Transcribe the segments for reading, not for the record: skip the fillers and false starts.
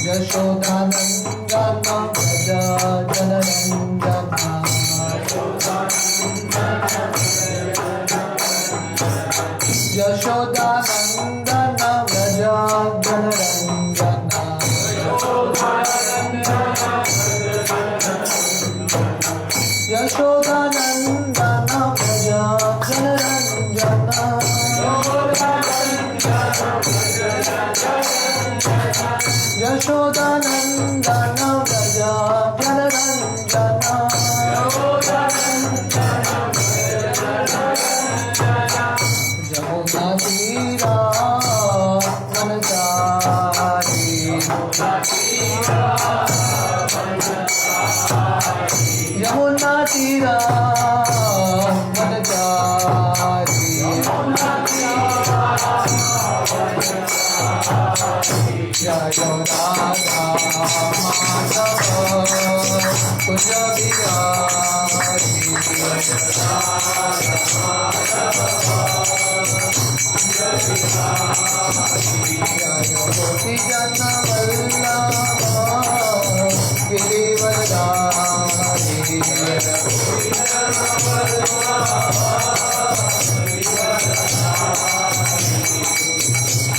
Yashodanandana Vraja Janarandana Yashodanandana Vraja Janarandana Yashodanandana Vraja Janarandana Yashodanandana Vraja Janaranjana Jamuna Tira Manachari Jamuna Tira Manachari Jayo Radha Madhava Kunja Bihari Jayo Gopī Jana Vallabha Girivardhari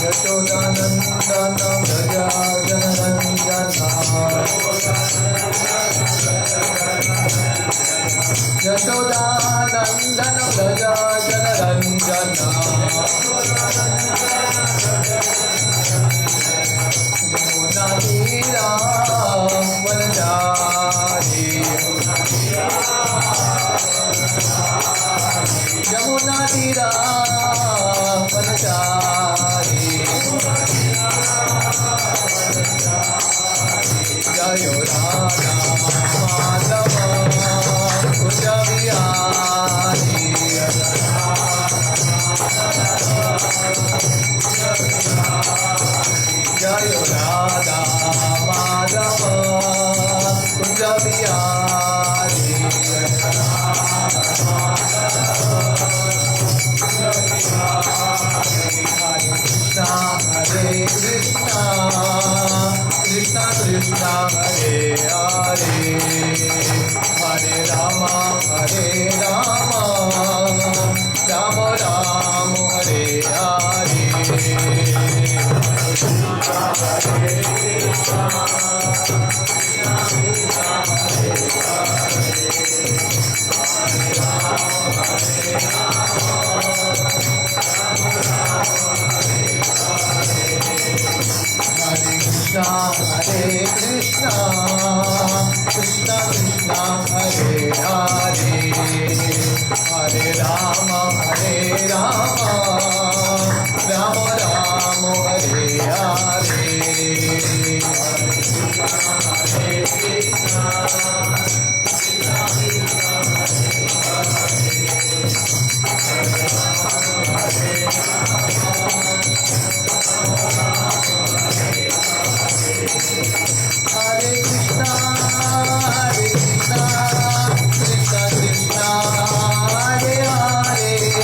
Yashodanandana Vraja Janaranjana Yashodanandana Vraja Janaranjana Yamuna Tira Vanachari Yamuna Tira Vanachari Jayo Radha Madhava Kunja Bihari Jayo Radha Madhava Kunja Bihari Hare Krishna Krishna Krishna Hare Hare Hare Rama Hare Rama Rama Rama Hare Hare Hare Krishna Krishna Krishna Hare Hare Hare Rama Hare Rama Rama Rama Hare Hare Hare Krishna Krishna Krishna Hare Hare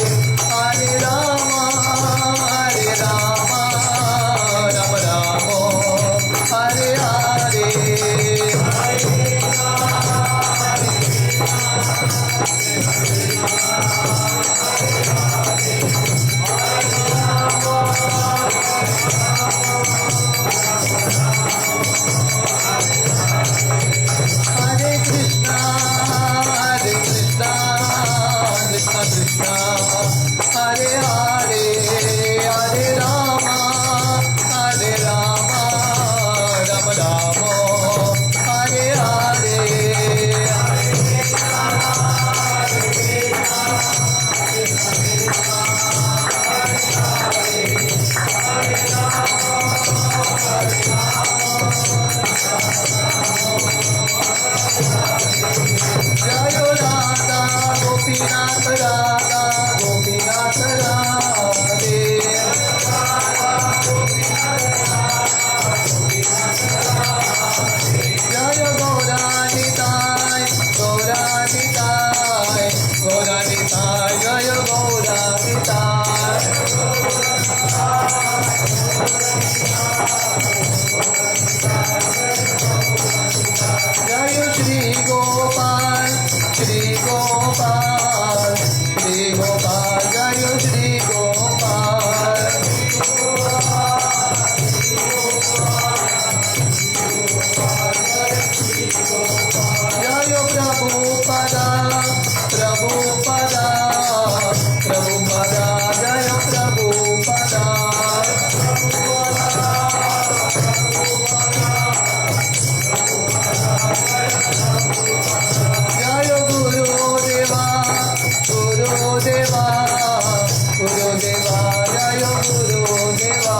गुरुदेवा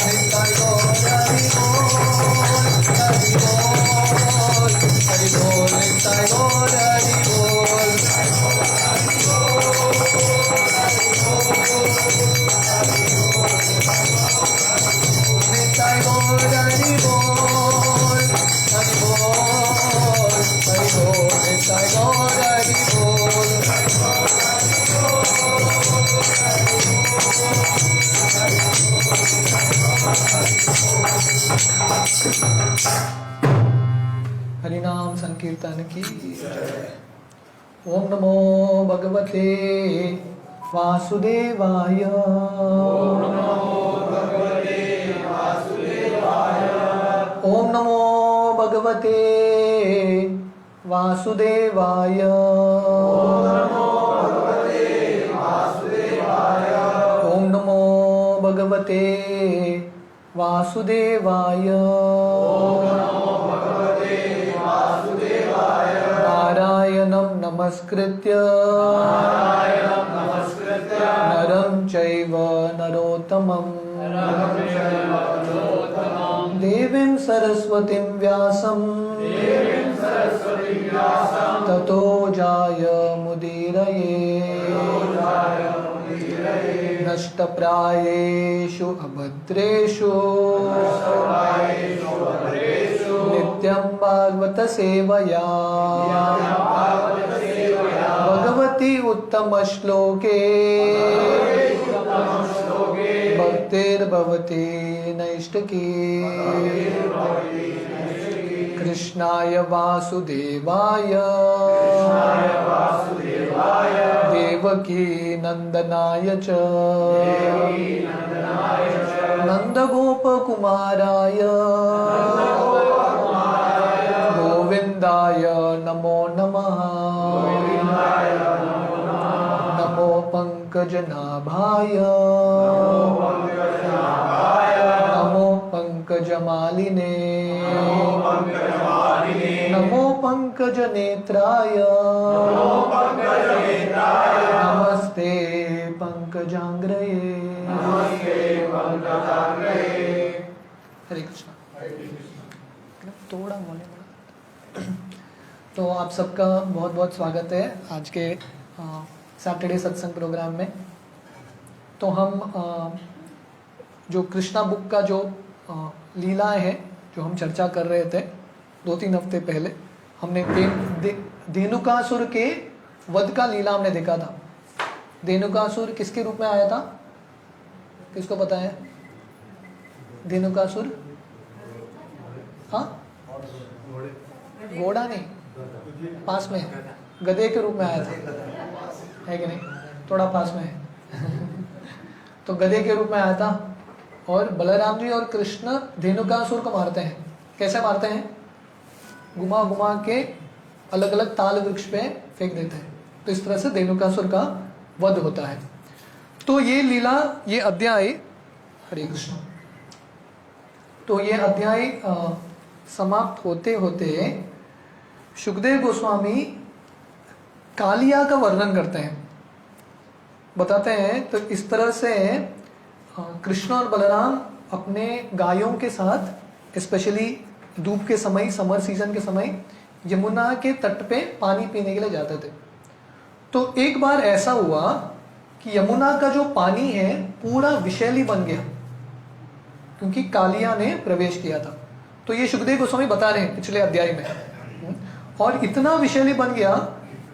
निताय गौर हरि बोल हरि बोल हरि बोल निताय गौर हरि बोल निताय गौर हरि बोल हरि बोल हरि बोल निताय गौर हरि बोल हरि नाम संकीर्तन की जय। ओम नमो भगवते वासुदेवाय। ओम नमो भगवते वासुदेवाय। ओम नमो भगवते वासुदेवाय। ओम नमो भगवते वासुदेवाय। नारायणं नमस्कृत्य नरं चैव नरोत्तमं देवीं सरस्वतीं व्यासं ततो जायमुदीरये। नष्टप्रायेषु अभद्रेषु नित्यं भागवत सेवया भगवती उत्तम श्लोके भक्तिर्भवति नैष्ठिकी। कृष्णाय वासुदेवाय देवकी नंदनाय च नंदगोपकुमाराय गोविंदाय नमो नमः। नमो पंकजनाभाय नमो पंकजमालिने नमो पंकजनेत्राय नमस्ते पंकजांग्रये। हरे कृष्णा। थोड़ा बोले तो आप सबका बहुत बहुत स्वागत है आज के सैटरडे सत्संग प्रोग्राम में। तो हम जो कृष्णा बुक का जो लीलाएं हैं जो हम चर्चा कर रहे थे 2-3 हफ्ते पहले, हमने धेनुकासुर के वध का लीला हमने देखा था। धेनुकासुर किसके रूप में आया था, किसको पता है? धेनुकासुर हाँ घोड़ा नहीं, पास में है, गधे के रूप में आया था, है कि नहीं? थोड़ा पास में है तो गधे के रूप में आया था और बलराम जी और कृष्ण धेनुकासुर को मारते हैं। कैसे मारते हैं? घुमा घुमा के अलग अलग ताल वृक्ष पे फेंक देते हैं। तो इस तरह से धेनुकासुर का वध होता है। तो ये लीला, ये अध्याय, हरे कृष्ण, तो ये अध्याय समाप्त होते होते शुकदेव गोस्वामी कालिया का वर्णन करते हैं, बताते हैं। तो इस तरह से कृष्ण और बलराम अपने गायों के साथ, स्पेशली धूप के समय, समर सीजन के समय, यमुना के तट पे पानी पीने के लिए जाते थे। तो एक बार ऐसा हुआ कि यमुना का जो पानी है पूरा विषैली बन गया क्योंकि कालिया ने प्रवेश किया था। तो ये शुकदेव गोस्वामी बता रहे हैं पिछले अध्याय में। और इतना विषैली बन गया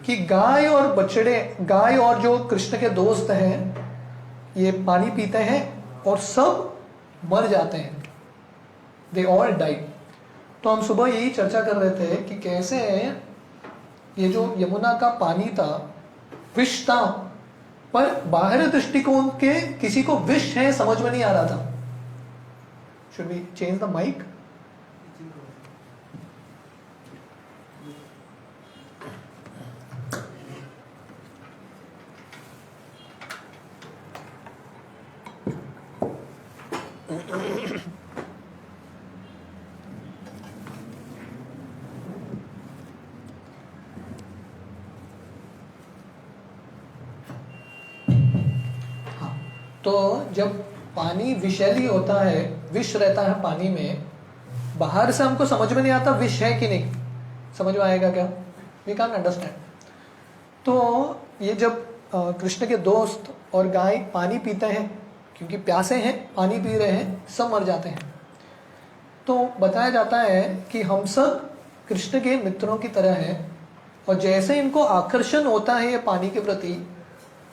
कि गाय और बछड़े, गाय और जो कृष्ण के दोस्त हैं, ये पानी पीते हैं और सब मर जाते हैं। They all died. तो हम सुबह यही चर्चा कर रहे थे कि कैसे ये जो यमुना का पानी था विष था, पर बाहरी दृष्टिकोण के किसी को विष है समझ में नहीं आ रहा था। Should we change the mic? तो जब पानी विषैली होता है, विष रहता है पानी में, बाहर से हमको समझ में नहीं आता विष है कि नहीं, समझ में आएगा क्या? We can't understand. तो ये जब कृष्ण के दोस्त और गाय पानी पीते हैं, क्योंकि प्यासे हैं, पानी पी रहे हैं, सब मर जाते हैं। तो बताया जाता है कि हम सब कृष्ण के मित्रों की तरह हैं, और जैसे इनको आकर्षण होता है ये पानी के प्रति,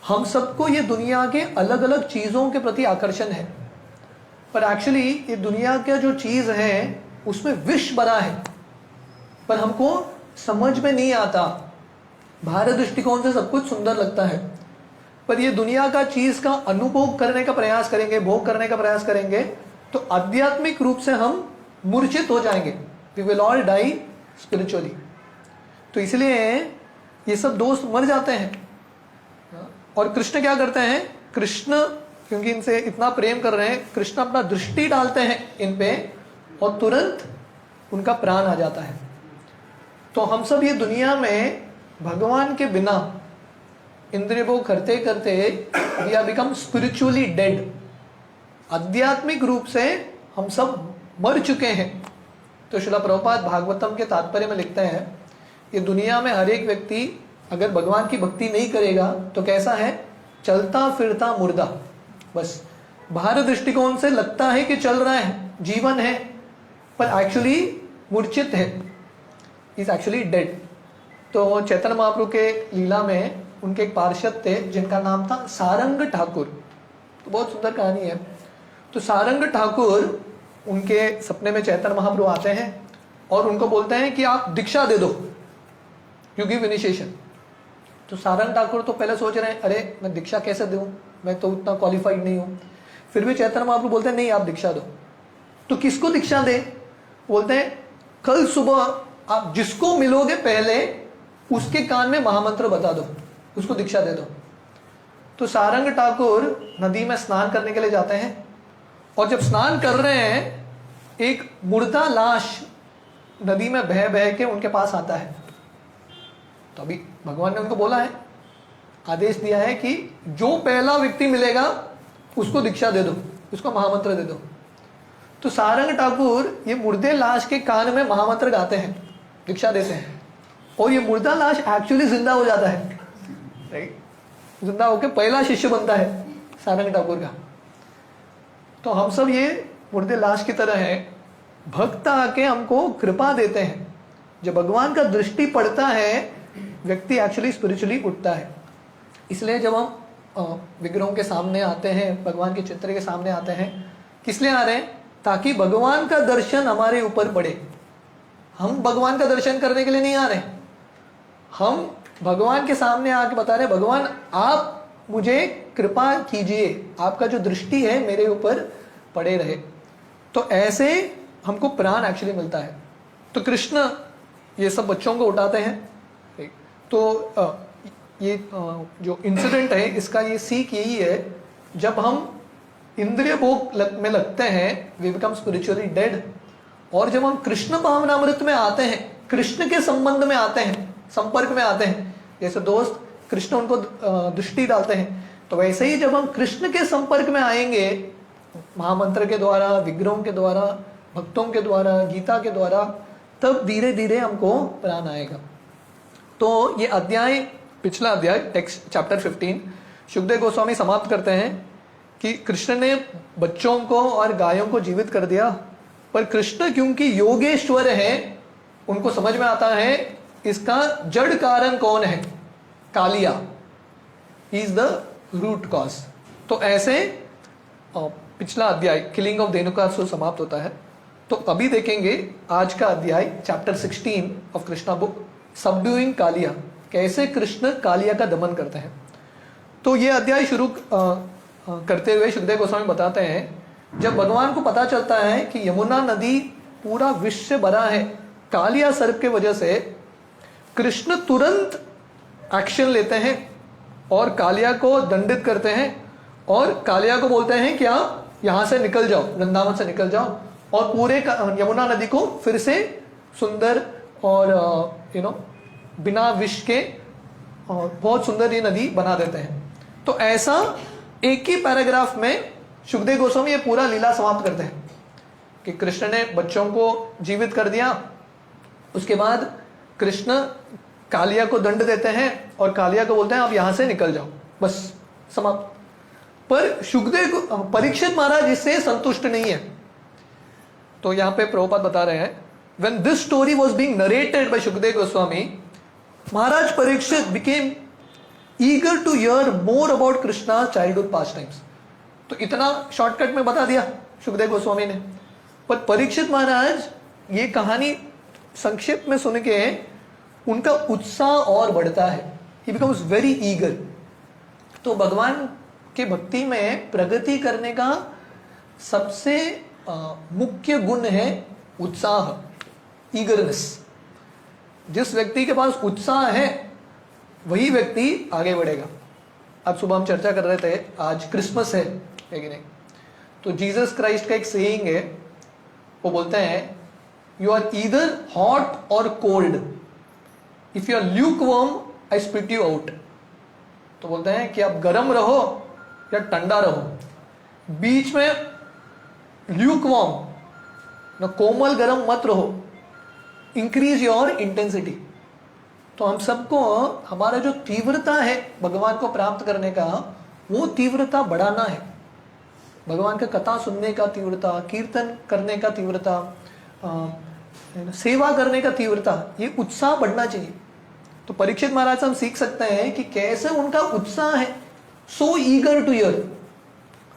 हम सबको ये दुनिया के अलग अलग चीज़ों के प्रति आकर्षण है। पर एक्चुअली ये दुनिया का जो चीज़ है उसमें विष भरा है, पर हमको समझ में नहीं आता। बाहरी दृष्टिकोण से सब कुछ सुंदर लगता है, पर ये दुनिया का चीज़ का अनुभव करने का प्रयास करेंगे, भोग करने का प्रयास करेंगे, तो आध्यात्मिक रूप से हम मूर्छित हो जाएंगे। We will all die spiritually. तो इसलिए ये सब दोस्त मर जाते हैं। और कृष्ण क्या करते हैं? कृष्ण क्योंकि इनसे इतना प्रेम कर रहे हैं, कृष्ण अपना दृष्टि डालते हैं इन पे और तुरंत उनका प्राण आ जाता है। तो हम सब ये दुनिया में भगवान के बिना इंद्रिय भोग करते करते we are become spiritually dead. आध्यात्मिक रूप से हम सब मर चुके हैं। तो श्रील प्रभुपाद भागवतम के तात्पर्य में लिखते हैं, ये दुनिया में हर एक व्यक्ति अगर भगवान की भक्ति नहीं करेगा तो कैसा है? चलता फिरता मुर्दा। बस बाहर दृष्टिकोण से लगता है कि चल रहा है, जीवन है, पर एक्चुअली मूर्छित है, इज एक्चुअली डेड। तो चैतन्य महाप्रभु के लीला में उनके एक पार्षद थे जिनका नाम था सारंग ठाकुर। तो बहुत सुंदर कहानी है। तो सारंग ठाकुर उनके सपने में चैतन्य महाप्रभु आते हैं और उनको बोलते हैं कि आप दीक्षा दे दो, यू गिव इनिशिएशन। तो सारंग ठाकुर तो पहले सोच रहे हैं, अरे मैं दीक्षा कैसे दूं, मैं तो उतना क्वालिफाइड नहीं हूं। फिर भी चैतन्य महाप्रभु बोलते हैं नहीं, आप दीक्षा दो। तो किसको दीक्षा दे? बोलते हैं कल सुबह आप जिसको मिलोगे पहले उसके कान में महामंत्र बता दो, उसको दीक्षा दे दो। तो सारंग ठाकुर नदी में स्नान करने के लिए जाते हैं, और जब स्नान कर रहे हैं एक मुर्दा लाश नदी में बह बह के उनके पास आता है। तो अभी भगवान ने उनको बोला है, आदेश दिया है कि जो पहला व्यक्ति मिलेगा उसको दीक्षा दे दो, उसको महामंत्र दे दो। तो सारंग ठाकुर ये मुर्दे लाश के कान में महामंत्र गाते हैं, दीक्षा देते हैं, और ये मुर्दा लाश एक्चुअली जिंदा हो जाता है, राइट? जिंदा होकर पहला शिष्य बनता है सारंग ठाकुर का। तो हम सब ये मुर्दे लाश की तरह हैं, भक्त आके हमको कृपा देते हैं। जब भगवान का दृष्टि पड़ता है व्यक्ति एक्चुअली स्पिरिचुअली उठता है। इसलिए जब हम विग्रहों के सामने आते हैं, भगवान के चित्र के सामने आते हैं, किस लिए आ रहे हैं? ताकि भगवान का दर्शन हमारे ऊपर पड़े। हम भगवान का दर्शन करने के लिए नहीं आ रहे, हम भगवान के सामने आके बता रहे हैं, भगवान आप मुझे कृपा कीजिए, आपका जो दृष्टि है मेरे ऊपर पड़े रहे। तो ऐसे हमको प्राण एक्चुअली मिलता है। तो कृष्ण ये सब बच्चों को उठाते हैं। तो ये जो इंसिडेंट है इसका ये सीख यही है, जब हम इंद्रिय भोग में लगते हैं वी बिकम स्पिरिचुअली डेड, और जब हम कृष्ण भावनामृत में आते हैं, कृष्ण के संबंध में आते हैं, संपर्क में आते हैं, जैसे दोस्त कृष्ण उनको दृष्टि डालते हैं, तो वैसे ही जब हम कृष्ण के संपर्क में आएंगे महामंत्र के द्वारा, विग्रहों के द्वारा, भक्तों के द्वारा, गीता के द्वारा, तब धीरे धीरे हमको प्राण आएगा। तो ये अध्याय, पिछला अध्याय टेक्स्ट चैप्टर 15 सुखदेव गोस्वामी समाप्त करते हैं कि कृष्ण ने बच्चों को और गायों को जीवित कर दिया, पर कृष्ण क्योंकि योगेश्वर है, उनको समझ में आता है इसका जड़ कारण कौन है? Kaliya, he is the root cause. तो ऐसे पिछला अध्याय किलिंग ऑफ धेनुकासुर समाप्त होता है। तो अभी देखेंगे आज का अध्याय chapter 16 of Krishna book, subduing Kaliya, कैसे कृष्ण कालिया का दमन करते हैं। तो ये अध्याय शुरू करते हुए सुखदेव गोस्वामी बताते हैं, जब भगवान को पता चलता है कि यमुना नदी पूरा विष से भरा है कालिया सर्प के वजह से, कृष्ण तुरंत एक्शन लेते हैं और कालिया को दंडित करते हैं, और कालिया को बोलते हैं कि आप यहाँ से निकल जाओ, वृंदावन से निकल जाओ, और पूरे यमुना नदी को फिर से सुंदर और बिना विष के बहुत सुंदर ये नदी बना देते हैं। तो ऐसा एक ही पैराग्राफ में सुखदेव गोस्वामी ये पूरा लीला समाप्त करते हैं कि कृष्ण ने बच्चों को जीवित कर दिया, उसके बाद कृष्ण कालिया को दंड देते हैं और कालिया को बोलते हैं आप यहां से निकल जाओ, बस समाप्त। पर सुखदेव परीक्षित महाराज इससे संतुष्ट नहीं है। तो यहां पे प्रभुपाद बता रहे हैं, when this story was being narrated by Shukdev Goswami, Maharaj Parikshit became eager to hear more about Krishna's childhood pastimes. तो इतना शॉर्टकट में बता दिया सुखदेव गोस्वामी ने, पर परीक्षित महाराज ये कहानी संक्षिप्त में सुन के उनका उत्साह और बढ़ता है। He becomes very eager. तो भगवान के भक्ति में प्रगति करने का सबसे मुख्य गुण है उत्साह, ईगरनेस। जिस व्यक्ति के पास उत्साह है वही व्यक्ति आगे बढ़ेगा। आज सुबह हम चर्चा कर रहे थे, आज क्रिसमस है कि नहीं, तो जीसस क्राइस्ट का एक सेइंग है, वो बोलते हैं यू आर ईदर हॉट और cold, if you are lukewarm I spit you out. तो बोलते हैं कि आप गर्म रहो या ठंडा रहो, बीच में ल्यूकवर्म ना कोमल गर्म मत रहो, इंक्रीज योर इंटेंसिटी। तो हम सबको हमारा जो तीव्रता है भगवान को प्राप्त करने का, वो तीव्रता बढ़ाना है। भगवान का कथा सुनने का तीव्रता, कीर्तन करने का तीव्रता, सेवा करने का तीव्रता, ये उत्साह बढ़ना चाहिए। तो परीक्षित महाराज से हम सीख सकते हैं कि कैसे उनका उत्साह है, सो ईगर टू हियर।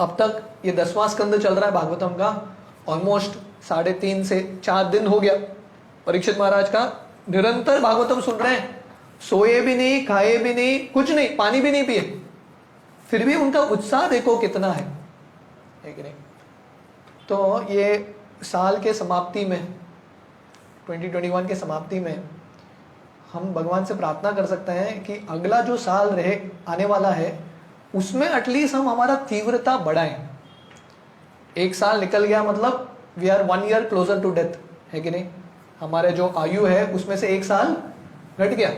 अब तक ये 10वां स्कंद चल रहा है भागवतम का, ऑलमोस्ट 3.5 से 4 दिन हो गया परीक्षित महाराज का निरंतर भागवतम सुन रहे हैं, सोए भी नहीं, खाए भी नहीं, कुछ नहीं, पानी भी नहीं पिए, फिर भी उनका उत्साह देखो कितना है कि नहीं। तो ये साल के समाप्ति में 2021 के समाप्ति में हम भगवान से प्रार्थना कर सकते हैं कि अगला जो साल रहे आने वाला है उसमें एटलीस्ट हम हमारा तीव्रता बढ़ाएं। एक साल निकल गया मतलब we are 1 year closer to death, है कि नहीं। हमारे जो आयु है उसमें से 1 साल घट गया।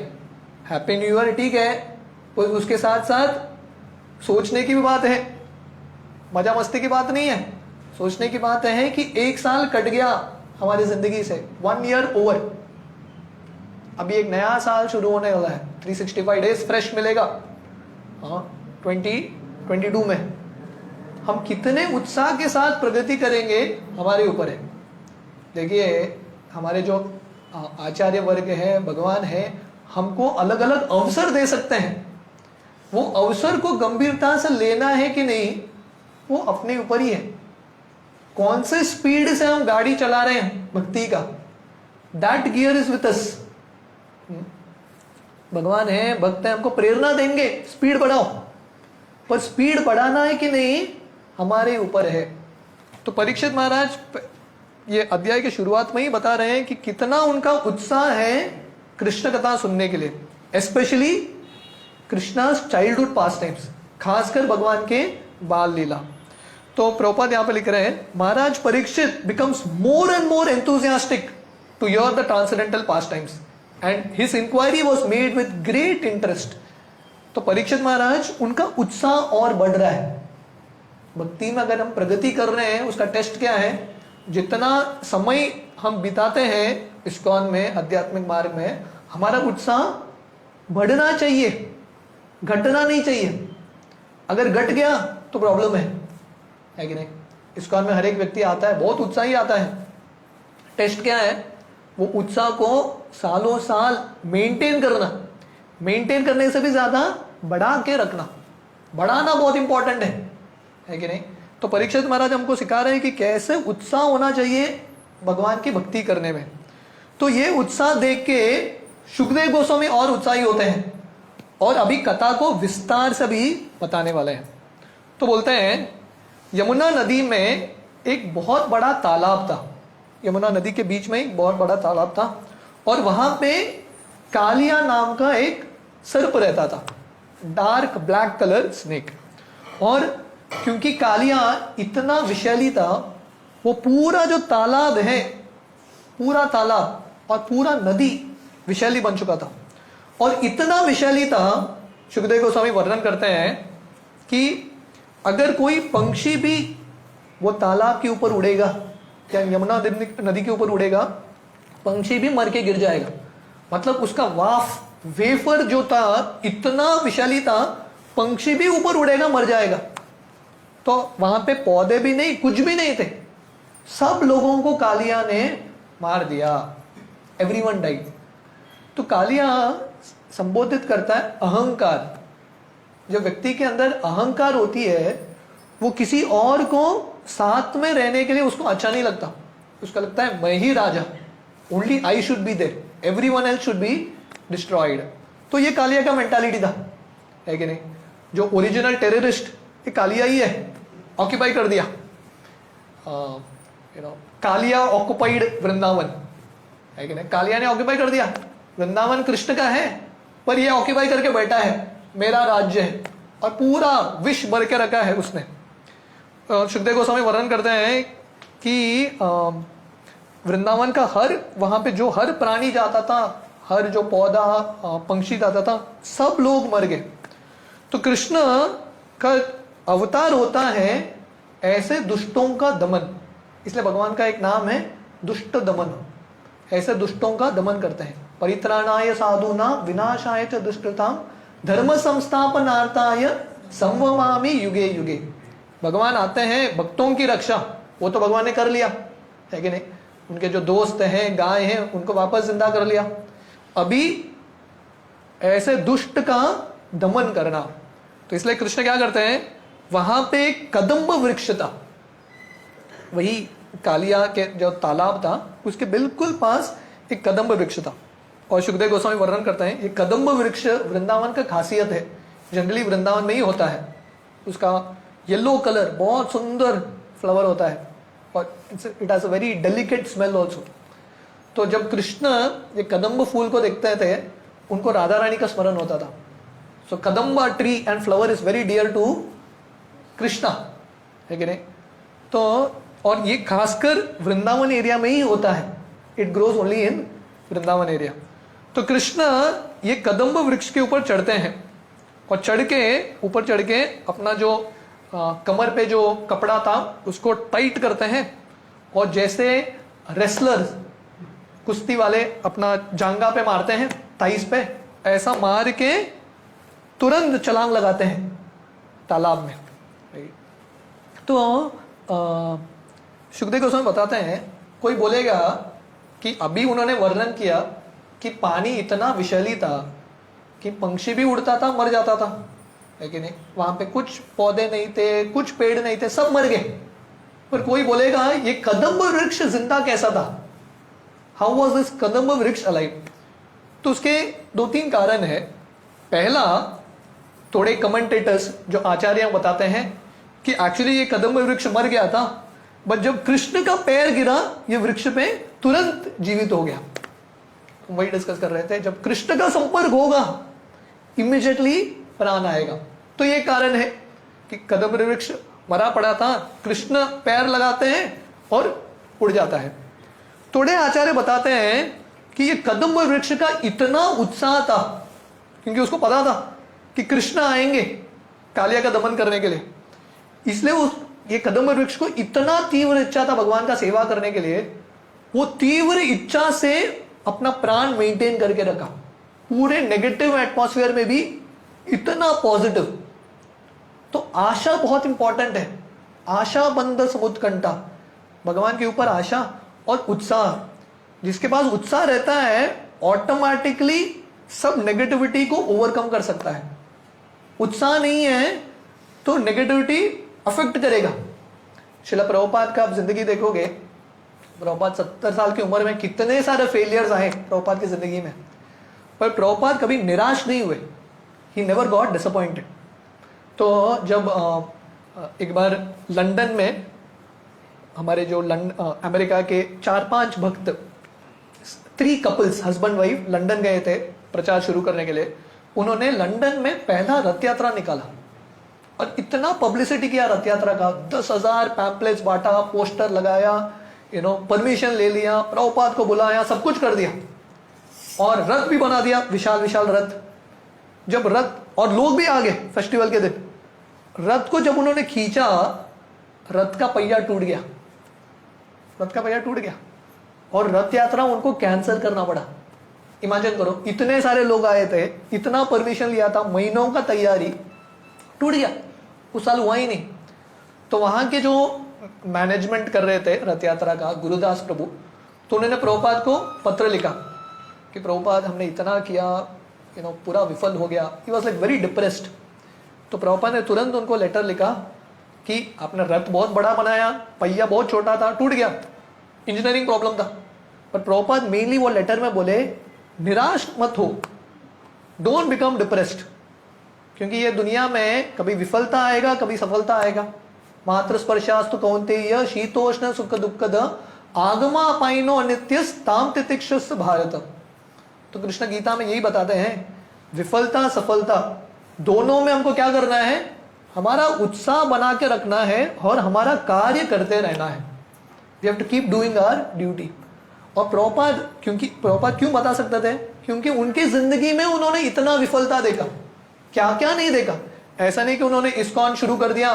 हैप्पी न्यू ईयर ठीक है, उसके साथ साथ सोचने की भी बात है, मजा मस्ती की बात नहीं है, सोचने की बात है कि 1 साल कट गया हमारी जिंदगी से, 1 ईयर ओवर। अभी एक नया साल शुरू होने वाला है, 365 डेज फ्रेश मिलेगा 2022 में। हम कितने उत्साह के साथ प्रगति करेंगे हमारे ऊपर है। देखिए हमारे जो आचार्य वर्ग है, भगवान है, हमको अलग अलग अवसर दे सकते हैं। वो अवसर को गंभीरता से लेना है कि नहीं वो अपने ऊपर ही है। कौन से स्पीड से हम गाड़ी चला रहे हैं भक्ति का, that gear is with us. भगवान है, भक्त है, हमको प्रेरणा देंगे स्पीड बढ़ाओ, पर स्पीड बढ़ाना है कि नहीं हमारे ऊपर है। तो परीक्षित महाराज ये अध्याय के शुरुआत में ही बता रहे हैं कि कितना उनका उत्साह है कृष्ण कथा सुनने के लिए, स्पेशली कृष्णा's चाइल्डहुड पास टाइम्स, खासकर भगवान के बाल लीला। तो प्रभुपाद यहाँ पे लिख रहे हैं, Maharaj Parikshit becomes more and more enthusiastic to hear the transcendental pastimes and his inquiry was made with great interest. तो परीक्षित महाराज उनका उत्साह और बढ़ रहा है। भक्ति में अगर हम प्रगति कर रहे हैं उसका टेस्ट क्या है, जितना समय हम बिताते हैं इस्कॉन में, आध्यात्मिक मार्ग में, हमारा उत्साह बढ़ना चाहिए, घटना नहीं चाहिए। अगर घट गया तो प्रॉब्लम है कि नहीं। इस्कॉन में हर एक व्यक्ति आता है, बहुत उत्साही आता है। टेस्ट क्या है, वो उत्साह को सालों साल मेंटेन करना, मेंटेन करने से भी ज्यादा बढ़ा के रखना, बढ़ाना बहुत इंपॉर्टेंट है कि नहीं। तो परीक्षित महाराज हमको सिखा रहे हैं कि कैसे उत्साह होना चाहिए भगवान की भक्ति करने में। तो ये उत्साह देख के सुखदेव गोस्वामी और उत्साही होते हैं और अभी कथा को विस्तार से भी बताने वाले हैं। तो बोलते हैं, यमुना नदी में एक बहुत बड़ा तालाब था। यमुना नदी के बीच में एक बहुत बड़ा तालाब था और वहां पे कालिया नाम का एक सर्प रहता था, डार्क ब्लैक कलर स्नेक। और क्योंकि कालिया इतना विषैली था, वो पूरा जो तालाब है, पूरा तालाब और पूरा नदी विषैली बन चुका था। और इतना विषैली था, सुखदेव गोस्वामी वर्णन करते हैं कि अगर कोई पंक्षी भी वो तालाब के ऊपर उड़ेगा या यमुना नदी के ऊपर उड़ेगा, पंक्षी भी मर के गिर जाएगा। मतलब उसका वेफर जो था इतना विशाली था, पंक्षी भी ऊपर उड़ेगा मर जाएगा। तो वहां पे पौधे भी नहीं, कुछ भी नहीं थे, सब लोगों को कालिया ने मार दिया। Everyone died. तो कालिया संबोधित करता है अहंकार। जब व्यक्ति के अंदर अहंकार होती है, वो किसी और को साथ में रहने के लिए उसको अच्छा नहीं लगता। उसका लगता है मैं ही राजा, only I should be there, everyone else should be destroyed. तो ये कालिया का मेंटालिटी था, है कि नहीं? जो ओरिजिनल टेररिस्ट ये कालिया ही है, ऑक्यूपाई कर दिया। कालिया ऑक्युपाइड वृंदावन, है कि नहीं? कालिया ने ऑक्यूपाई कर दिया। वृंदावन कृष्ण का है, पर ये ऑक्यूपाई करके बैठा है, मेरा राज्य है, और पूरा विश्व भर के रखा है उसने। सुखदेव गोस्वामी वर्णन करते हैं कि वृंदावन का वहां पे जो हर प्राणी जाता था, हर जो पौधा पंक्षी जाता था, सब लोग मर गए। तो कृष्ण का अवतार होता है ऐसे दुष्टों का दमन, इसलिए भगवान का एक नाम है दुष्ट दमन। ऐसे दुष्टों का दमन करते हैं। परित्राणाय साधूनां विनाशाय च दुष्कृतां धर्म संस्थापनार्थाय संभवामि युगे युगे। भगवान आते हैं भक्तों की रक्षा, वो तो भगवान ने कर लिया, है कि नहीं? उनके जो दोस्त हैं, गाय हैं, उनको वापस जिंदा कर लिया। अभी ऐसे दुष्ट का दमन करना। तो इसलिए कृष्ण क्या करते हैं, वहां पे एक कदम्ब वृक्ष था, वही कालिया के जो तालाब था उसके बिल्कुल पास एक कदम्ब वृक्ष था। और सुखदेव गोस्वामी वर्णन करते हैं ये कदम्ब वृक्ष वृंदावन का खासियत है, जनरली वृंदावन में ही होता है। उसका येलो कलर, बहुत सुंदर फ्लावर होता है, और it has a very delicate smell also. तो जब कृष्ण ये कदम्ब फूल को देखते थे, उनको राधा रानी का स्मरण होता था। So Kadamba tree and flower is very dear to Krishna, है कि नहीं? तो और ये खासकर वृंदावन एरिया में ही होता है, it grows only in Vrindavan area. तो कृष्ण ये कदम्ब वृक्ष के ऊपर चढ़ते हैं, और ऊपर चढ़ के अपना जो कमर पे जो कपड़ा था उसको टाइट करते हैं, और जैसे रेसलर्स कुश्ती वाले अपना जांगा पे मारते हैं, थाइस पे, ऐसा मार के तुरंत छलांग लगाते हैं तालाब में। तो सुखदेव गोस्वामी बताते हैं, कोई बोलेगा कि अभी उन्होंने वर्णन किया कि पानी इतना विषैली था कि पंक्षी भी उड़ता था, मर जाता था, है कि नहीं? वहां पे कुछ पौधे नहीं थे, कुछ पेड़ नहीं थे, सब मर गए। पर कोई बोलेगा ये कदम्ब वृक्ष जिंदा कैसा था? हाउ वॉज दिस कदम्ब वृक्ष अलाइव? तो उसके 2-3 कारण है। पहला, थोड़े कमेंटेटर्स जो आचार्य बताते हैं कि एक्चुअली ये कदम्ब वृक्ष मर गया था, बट जब कृष्ण का पैर गिरा ये वृक्ष पे तुरंत जीवित हो गया। वही डिस्कस कर रहे थे, जब कृष्ण का संपर्क होगा इमीडिएटली प्राण आएगा। तो ये कारण है कि कदम्ब वृक्ष मरा पड़ा था, कृष्ण पैर लगाते हैं और उड़ जाता है। थोड़े आचार्य बताते हैं कि ये कदम्ब वृक्ष का इतना उत्साह था, क्योंकि उसको पता था कि कृष्ण आएंगे कालिया का दमन करने के लिए, इसलिए ये कदम्ब वृक्ष को इतना तीव्र इच्छा था भगवान का सेवा करने के लिए, वो तीव्र इच्छा से अपना प्राण मेंटेन करके रखा, पूरे नेगेटिव एटमॉस्फेयर में भी इतना पॉजिटिव। तो आशा बहुत इंपॉर्टेंट है, आशा बंद समुत्कंठा, भगवान के ऊपर आशा और उत्साह। जिसके पास उत्साह रहता है ऑटोमेटिकली सब नेगेटिविटी को ओवरकम कर सकता है। उत्साह नहीं है तो नेगेटिविटी अफेक्ट करेगा। श्रील प्रभुपाद का आप जिंदगी देखोगे, प्रभुपाद 70 साल की उम्र में कितने सारे फेलियर्स आए प्रभुपाद की जिंदगी में, पर प्रभुपाद कभी निराश नहीं हुए। He never got disappointed. तो जब एक बार लंदन में हमारे जो अमेरिका के 4-5 भक्त, 3 कपल्स हस्बैंड वाइफ लंदन गए थे प्रचार शुरू करने के लिए। उन्होंने लंदन में पहला रथ यात्रा निकाला और इतना पब्लिसिटी किया रथ यात्रा का, 10,000 पैम्पलेट्स बांटा, पोस्टर लगाया, परमिशन ले लिया, प्रभुपाद को बुलाया, सब कुछ कर दिया और रथ भी बना दिया, विशाल विशाल रथ। जब रथ और लोग भी आ गए फेस्टिवल के दिन, रथ को जब उन्होंने खींचा, रथ का पहिया टूट गया, रथ का पहिया टूट गया और रथ यात्रा उनको कैंसिल करना पड़ा। इमेजिन करो, इतने सारे लोग आए थे, इतना परमिशन लिया था, महीनों का तैयारी, टूट गया, उस साल हुआ ही नहीं। तो वहां के जो मैनेजमेंट कर रहे थे रथ यात्रा का, गुरुदास प्रभु, तो उन्होंने प्रभुपाद को पत्र लिखा कि प्रभुपाद हमने इतना किया, पूरा विफल हो गया। He was like very depressed. तो प्रभुपाद ने तुरंत उनको लेटर लिखा कि आपने रथ बहुत बड़ा बनाया, पहिया बहुत छोटा था, टूट गया, इंजीनियरिंग प्रॉब्लम था। पर प्रभुपाद मेनली वो लेटर में बोले, निराश मत हो, डोंट बिकम डिप्रेस्ड, क्योंकि ये दुनिया में कभी विफलता आएगा, कभी सफलता आएगा। मात्र स्पर्शास्तु कौन्तेय शीतोष्ण सुख दुखद आगमा अपाइनो अनित्यस ताम तितिक्षस भारत। तो कृष्ण गीता में यही बताते हैं, विफलता सफलता दोनों में हमको क्या करना है, हमारा उत्साह बना के रखना है और हमारा कार्य करते रहना है। We have to keep doing our duty. और प्रभुपाद क्यों बता सकते थे, क्योंकि उनकी जिंदगी में उन्होंने इतना विफलता देखा, क्या क्या नहीं देखा। ऐसा नहीं कि उन्होंने इस्कॉन शुरू कर दिया,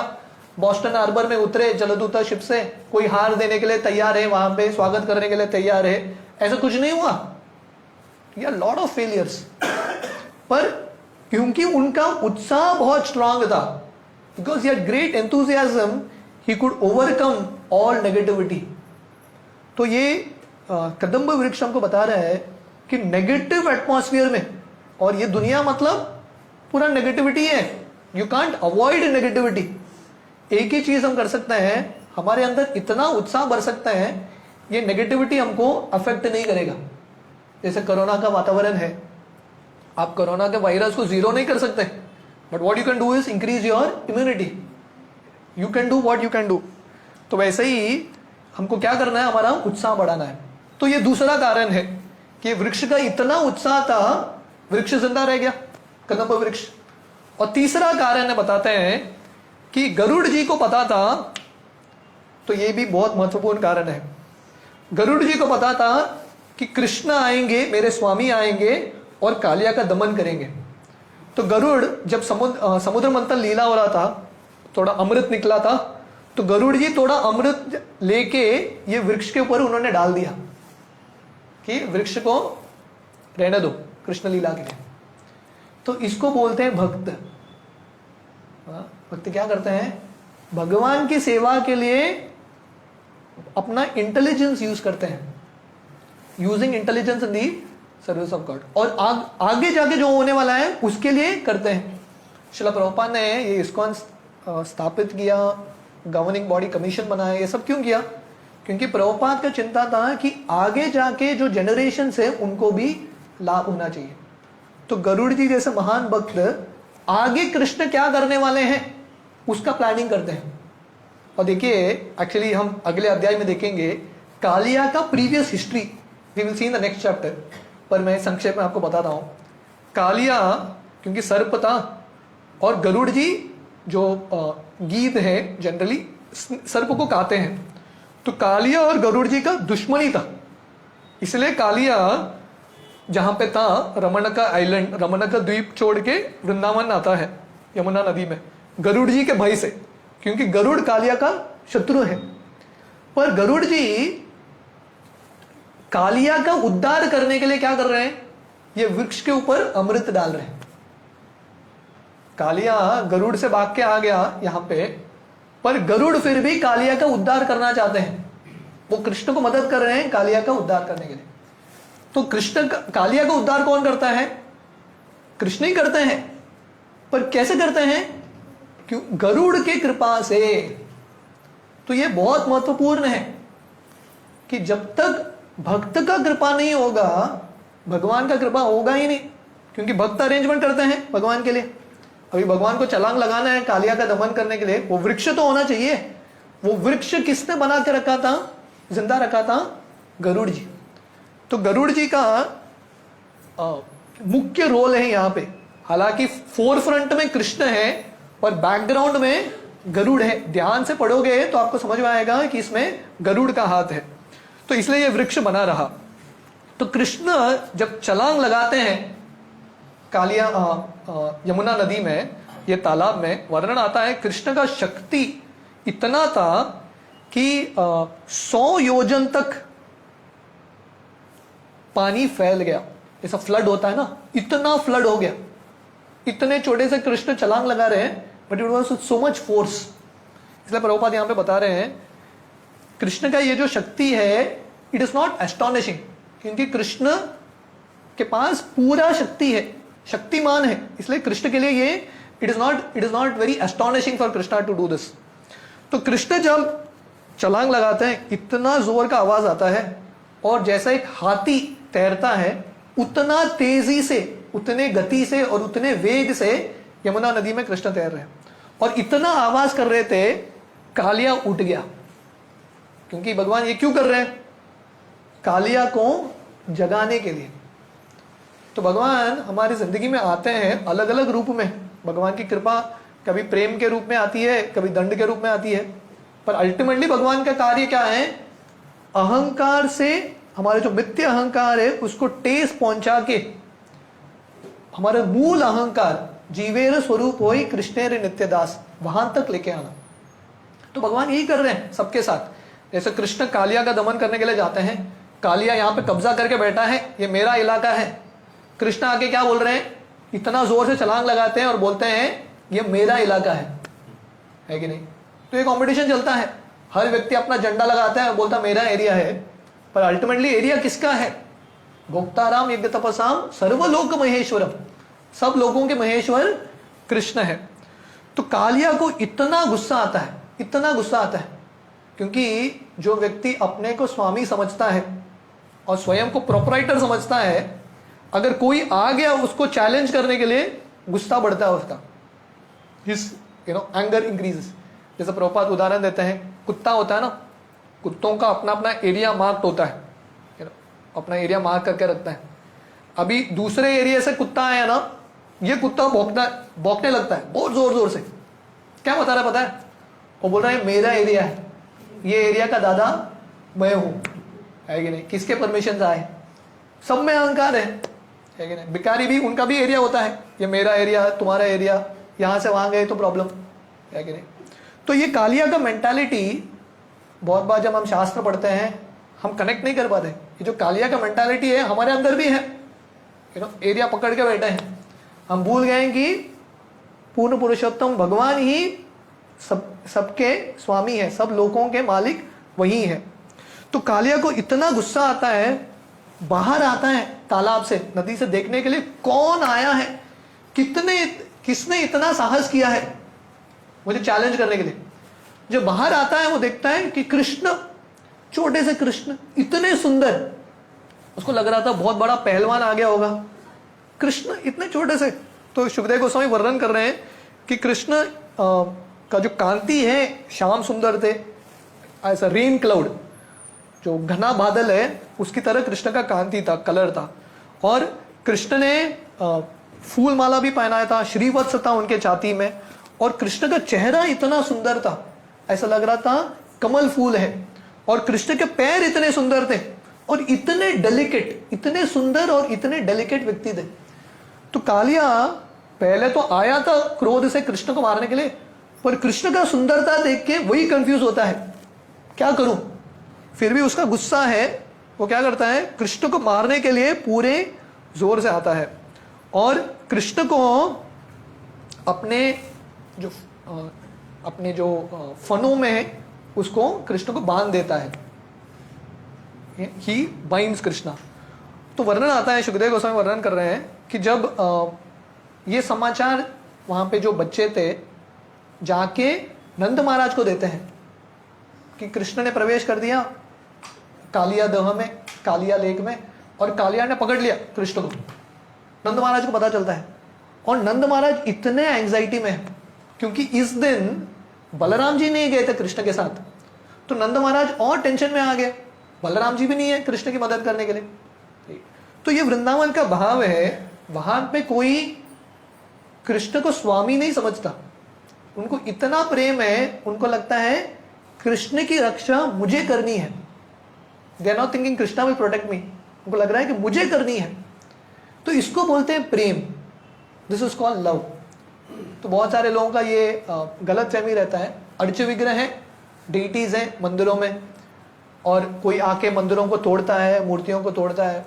बॉस्टन हार्बर में उतरे जलदूता शिप से, कोई हार देने के लिए तैयार है, वहां पे स्वागत करने के लिए तैयार है, ऐसा कुछ नहीं हुआ। Lot of failures. पर क्योंकि उनका उत्साह बहुत स्ट्रांग था, because he had great enthusiasm, he could overcome all negativity. तो ये कदम्ब वृक्ष हमको बता रहा है कि नेगेटिव एटमॉस्फेयर में, और ये दुनिया मतलब पूरा नेगेटिविटी है, यू कांट अवॉइड नेगेटिविटी। एक ही चीज हम कर सकते हैं, हमारे अंदर इतना उत्साह भर सकते हैं, ये नेगेटिविटी हमको अफेक्ट नहीं करेगा। जैसे कोरोना का वातावरण है, आप कोरोना के वायरस को जीरो नहीं कर सकते, but what you can do is increase your immunity. You can do what you can do. तो वैसे ही हमको क्या करना है, हमारा उत्साह बढ़ाना है। तो ये दूसरा कारण है कि वृक्ष का इतना उत्साह था, वृक्ष जिंदा रह गया, कदम्ब वृक्ष। और तीसरा कारण है, बताते हैं कि गरुड़ जी को पता था, तो ये भी बहुत महत्वपूर्ण कारण है। गरुड़ जी को पता था कि कृष्ण आएंगे, मेरे स्वामी आएंगे और कालिया का दमन करेंगे। तो गरुड़, जब समुद्र मंथन लीला हो रहा था, थोड़ा अमृत निकला था, तो गरुड़ जी थोड़ा अमृत लेके ये वृक्ष के ऊपर उन्होंने डाल दिया कि वृक्ष को रहने दो कृष्ण लीला के लिए। तो इसको बोलते हैं भक्त। भक्त क्या करते हैं, भगवान की सेवा के लिए अपना इंटेलिजेंस यूज करते हैं, using intelligence in the service of God. और आगे जाके जो होने वाला है उसके लिए करते हैं। श्रील प्रभुपाद ने ये इस्कॉन स्थापित किया, गवर्निंग बॉडी कमीशन बनाया, ये सब क्यों किया, क्योंकि प्रभुपाद का चिंता था कि आगे जाके जो जनरेशन है उनको भी लाभ होना चाहिए। तो गरुड़ जी जैसे महान भक्त आगे कृष्ण क्या करने वाले हैं उसका प्लानिंग करते हैं। और देखिए, एक्चुअली हम अगले अध्याय में देखेंगे कालिया का previous history, we will see in the next chapter, पर मैं संक्षेप में आपको बताता हूं। कालिया क्योंकि सर्प था, और गरुड़ जी जो गीध है जनरली सर्प को खाते हैं, तो कालिया और गरुड़ जी का दुश्मनी था। इसलिए कालिया जहां पे था, रमण का आइलैंड, रमण का द्वीप छोड़ के वृंदावन आता है यमुना नदी में, गरुड़ जी के भय से, क्योंकि गरुड़ कालिया का शत्रु है। पर गरुड़ जी कालिया का उद्धार करने के लिए क्या कर रहे हैं, ये वृक्ष के ऊपर अमृत डाल रहे हैं। कालिया गरुड़ से भाग के आ गया यहां पे, पर गरुड़ फिर भी कालिया का उद्धार करना चाहते हैं। वो कृष्ण को मदद कर रहे हैं कालिया का उद्धार करने के लिए। तो कृष्ण कालिया का उद्धार कौन करता है, कृष्ण ही करते हैं। पर कैसे करते हैं, क्यों, गरुड़ की कृपा से। तो ये बहुत महत्वपूर्ण है कि जब तक भक्त का कृपा नहीं होगा, भगवान का कृपा होगा ही नहीं, क्योंकि भक्त अरेंजमेंट करते हैं भगवान के लिए। अभी भगवान को छलांग लगाना है कालिया का दमन करने के लिए, वो वृक्ष तो होना चाहिए। वो वृक्ष किसने बना के रखा था, जिंदा रखा था, गरुड़ जी। तो गरुड़ जी का मुख्य रोल है यहाँ पे। हालांकि फोर फ्रंट में कृष्ण है और बैकग्राउंड में गरुड़ है। ध्यान से पढ़ोगे तो आपको समझ में आएगा कि इसमें गरुड़ का हाथ है। तो इसलिए ये वृक्ष बना रहा। तो कृष्ण जब छलांग लगाते हैं कालिया यमुना नदी में, ये तालाब में वर्णन आता है कृष्ण का शक्ति इतना था कि 100 योजन तक पानी फैल गया। जैसा फ्लड होता है ना, इतना फ्लड हो गया। इतने छोटे से कृष्ण छलांग लगा रहे हैं, but it was so much force. इसलिए प्रभुपाद यहां पे बता रहे हैं कृष्ण का ये जो शक्ति है, इट इज नॉट एस्टोनिशिंग, क्योंकि कृष्ण के पास पूरा शक्ति है, शक्तिमान है। इसलिए कृष्ण के लिए ये it is not very astonishing for Krishna to do this. तो कृष्ण जब छलांग लगाते हैं, इतना जोर का आवाज आता है, और जैसा एक हाथी तैरता है उतना तेजी से, उतने गति से और उतने वेग से यमुना नदी में कृष्ण तैर रहे हैं। और इतना आवाज कर रहे थे, कालिया उठ गया। क्योंकि भगवान ये क्यों कर रहे हैं? कालिया को जगाने के लिए। तो भगवान हमारी जिंदगी में आते हैं अलग अलग रूप में। भगवान की कृपा कभी प्रेम के रूप में आती है, कभी दंड के रूप में आती है, पर अल्टीमेटली भगवान का कार्य क्या है? अहंकार से, हमारे जो मिथ्या अहंकार है उसको ठेस पहुंचा के हमारे मूल अहंकार जीवेर स्वरूप होई कृष्णेर नित्यदास, वहां तक लेके आना। तो भगवान यही कर रहे हैं सबके साथ। जैसे कृष्ण कालिया का दमन करने के लिए जाते हैं, कालिया यहाँ पे कब्जा करके बैठा है, ये मेरा इलाका है। कृष्ण आके क्या बोल रहे हैं? इतना जोर से छलांग लगाते हैं और बोलते हैं ये मेरा इलाका है कि नहीं? तो ये कंपटीशन चलता है, हर व्यक्ति अपना झंडा लगाता है और बोलता मेरा एरिया है, पर अल्टीमेटली एरिया किसका है? भोक्ताराम यज्ञ तपसाम सर्वलोक महेश्वरम, सब लोगों के महेश्वर कृष्ण है। तो कालिया को इतना गुस्सा आता है, इतना गुस्सा आता है, क्योंकि जो व्यक्ति अपने को स्वामी समझता है और स्वयं को प्रोपराइटर समझता है, अगर कोई आ गया उसको चैलेंज करने के लिए, गुस्सा बढ़ता है उसका, हिज एंगर इंक्रीजेस। जैसे प्रभुपाद उदाहरण देते हैं, कुत्ता होता है ना, कुत्तों का अपना अपना एरिया मार्क्ड होता है, अपना एरिया मार्क करके रखता है। अभी दूसरे एरिया से कुत्ता आया ना, ये कुत्ता भौंकने लगता है बहुत जोर जोर से। क्या बता रहा है पता है? वो बोल रहा है मेरा एरिया है, ये एरिया का दादा मैं हूं, है कि नहीं? किसके परमिशन से आए? सब में अहंकार है कि नहीं? भिखारी भी, उनका भी एरिया होता है, ये मेरा एरिया, तुम्हारा एरिया, यहां से वहां गए तो प्रॉब्लम, है कि नहीं? तो ये कालिया का मेंटालिटी बहुत बार जब हम शास्त्र पढ़ते हैं हम कनेक्ट नहीं कर पाते। ये जो कालिया का मेंटालिटी है हमारे अंदर भी है, एरिया पकड़ के बैठे हैं। हम भूल गए कि पूर्ण पुरुषोत्तम भगवान ही सबके स्वामी है, सब लोगों के मालिक वही है। तो कालिया को इतना गुस्सा आता है, बाहर आता है तालाब से, नदी से देखने के लिए कौन आया है, किसने इतना साहस किया है मुझे चैलेंज करने के लिए। जो बाहर आता है वो देखता है कि कृष्ण, छोटे से कृष्ण, इतने सुंदर, उसको लग रहा था बहुत बड़ा पहलवान आ गया होगा, कृष्ण इतने छोटे से। तो शुभदेव गोस्वामी वर्णन कर रहे हैं कि कृष्ण का जो कांति है, श्याम सुंदर थे, ऐसा रेन क्लाउड, जो घना बादल है उसकी तरह कृष्ण का कांति था, कलर था। और कृष्ण ने फूल माला भी पहनाया था, श्रीवत्स था उनके छाती में, और कृष्ण का चेहरा इतना सुंदर था, ऐसा लग रहा था कमल फूल है। और कृष्ण के पैर इतने सुंदर थे और इतने डेलिकेट, इतने सुंदर और इतने डेलिकेट व्यक्ति थे। तो कालिया पहले तो आया था क्रोध से कृष्ण को मारने के लिए, पर कृष्ण का सुंदरता देख के वही कंफ्यूज होता है, क्या करूं? फिर भी उसका गुस्सा है, वो क्या करता है? कृष्ण को मारने के लिए पूरे जोर से आता है और कृष्ण को अपने जो फनों में है उसको कृष्ण को बांध देता है। ही बाइंड्स कृष्णा। तो वर्णन आता है, सुखदेव गोस्वामी वर्णन कर रहे हैं कि जब ये समाचार वहां पे जो बच्चे थे जाके नंद महाराज को देते हैं कि कृष्ण ने प्रवेश कर दिया कालिया दह में, कालिया लेक में, और कालिया ने पकड़ लिया कृष्ण को। नंद महाराज को पता चलता है और नंद महाराज इतने एंजाइटी में है, क्योंकि इस दिन बलराम जी नहीं गए थे कृष्ण के साथ। तो नंद महाराज और टेंशन में आ गए, बलराम जी भी नहीं है कृष्ण की मदद करने के लिए। तो ये वृंदावन का भाव है, वहां पे कोई कृष्ण को स्वामी नहीं समझता, उनको इतना प्रेम है, उनको लगता है कृष्ण की रक्षा मुझे करनी है। They are not thinking Krishna will protect me, उनको लग रहा है कि मुझे करनी है। तो इसको बोलते हैं प्रेम, दिस इज कॉल्ड लव। तो बहुत सारे लोगों का ये गलत फहमी रहता है, अर्च विग्रह है, डीटीज हैं मंदिरों में, और कोई आके मंदिरों को तोड़ता है, मूर्तियों को तोड़ता है।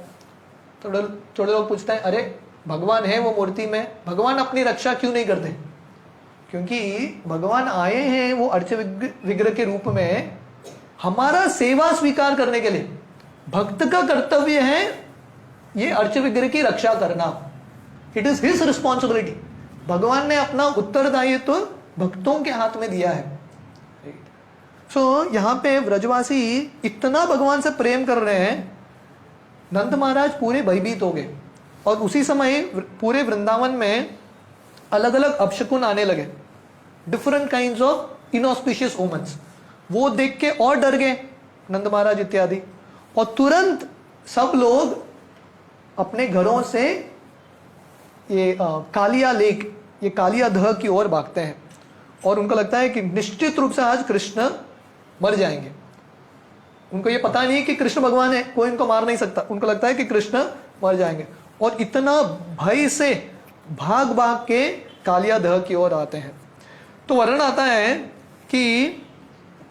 थोड़े लोग पूछते हैं, अरे भगवान है वो मूर्ति में, भगवान अपनी रक्षा क्यों नहीं करते? क्योंकि भगवान आए हैं वो अर्च विग्रह के रूप में हमारा सेवा स्वीकार करने के लिए। भक्त का कर्तव्य है ये अर्च विग्रह की रक्षा करना, इट इज हिज रिस्पॉन्सिबिलिटी। भगवान ने अपना उत्तरदायित्व तो भक्तों के हाथ में दिया है। सो यहाँ पे व्रजवासी इतना भगवान से प्रेम कर रहे हैं, नंद महाराज पूरे भयभीत हो गए, और उसी समय पूरे वृंदावन में अलग अलग अपशकुन आने लगे, different kinds of inauspicious omens. वो देख के और डर गए नंद महाराज इत्यादि, और तुरंत सब लोग अपने घरों से ये कालिया लेक, ये कालिया दह की ओर भागते हैं, और उनको लगता है कि निश्चित रूप से आज कृष्ण मर जाएंगे। उनको ये पता नहीं कि कृष्ण भगवान है, कोई इनको मार नहीं सकता, उनको लगता है कि कृष्ण मर जाएंगे, और इतना भय से भाग भाग के कालिया दह की ओर आते हैं। तो वर्णन आता है कि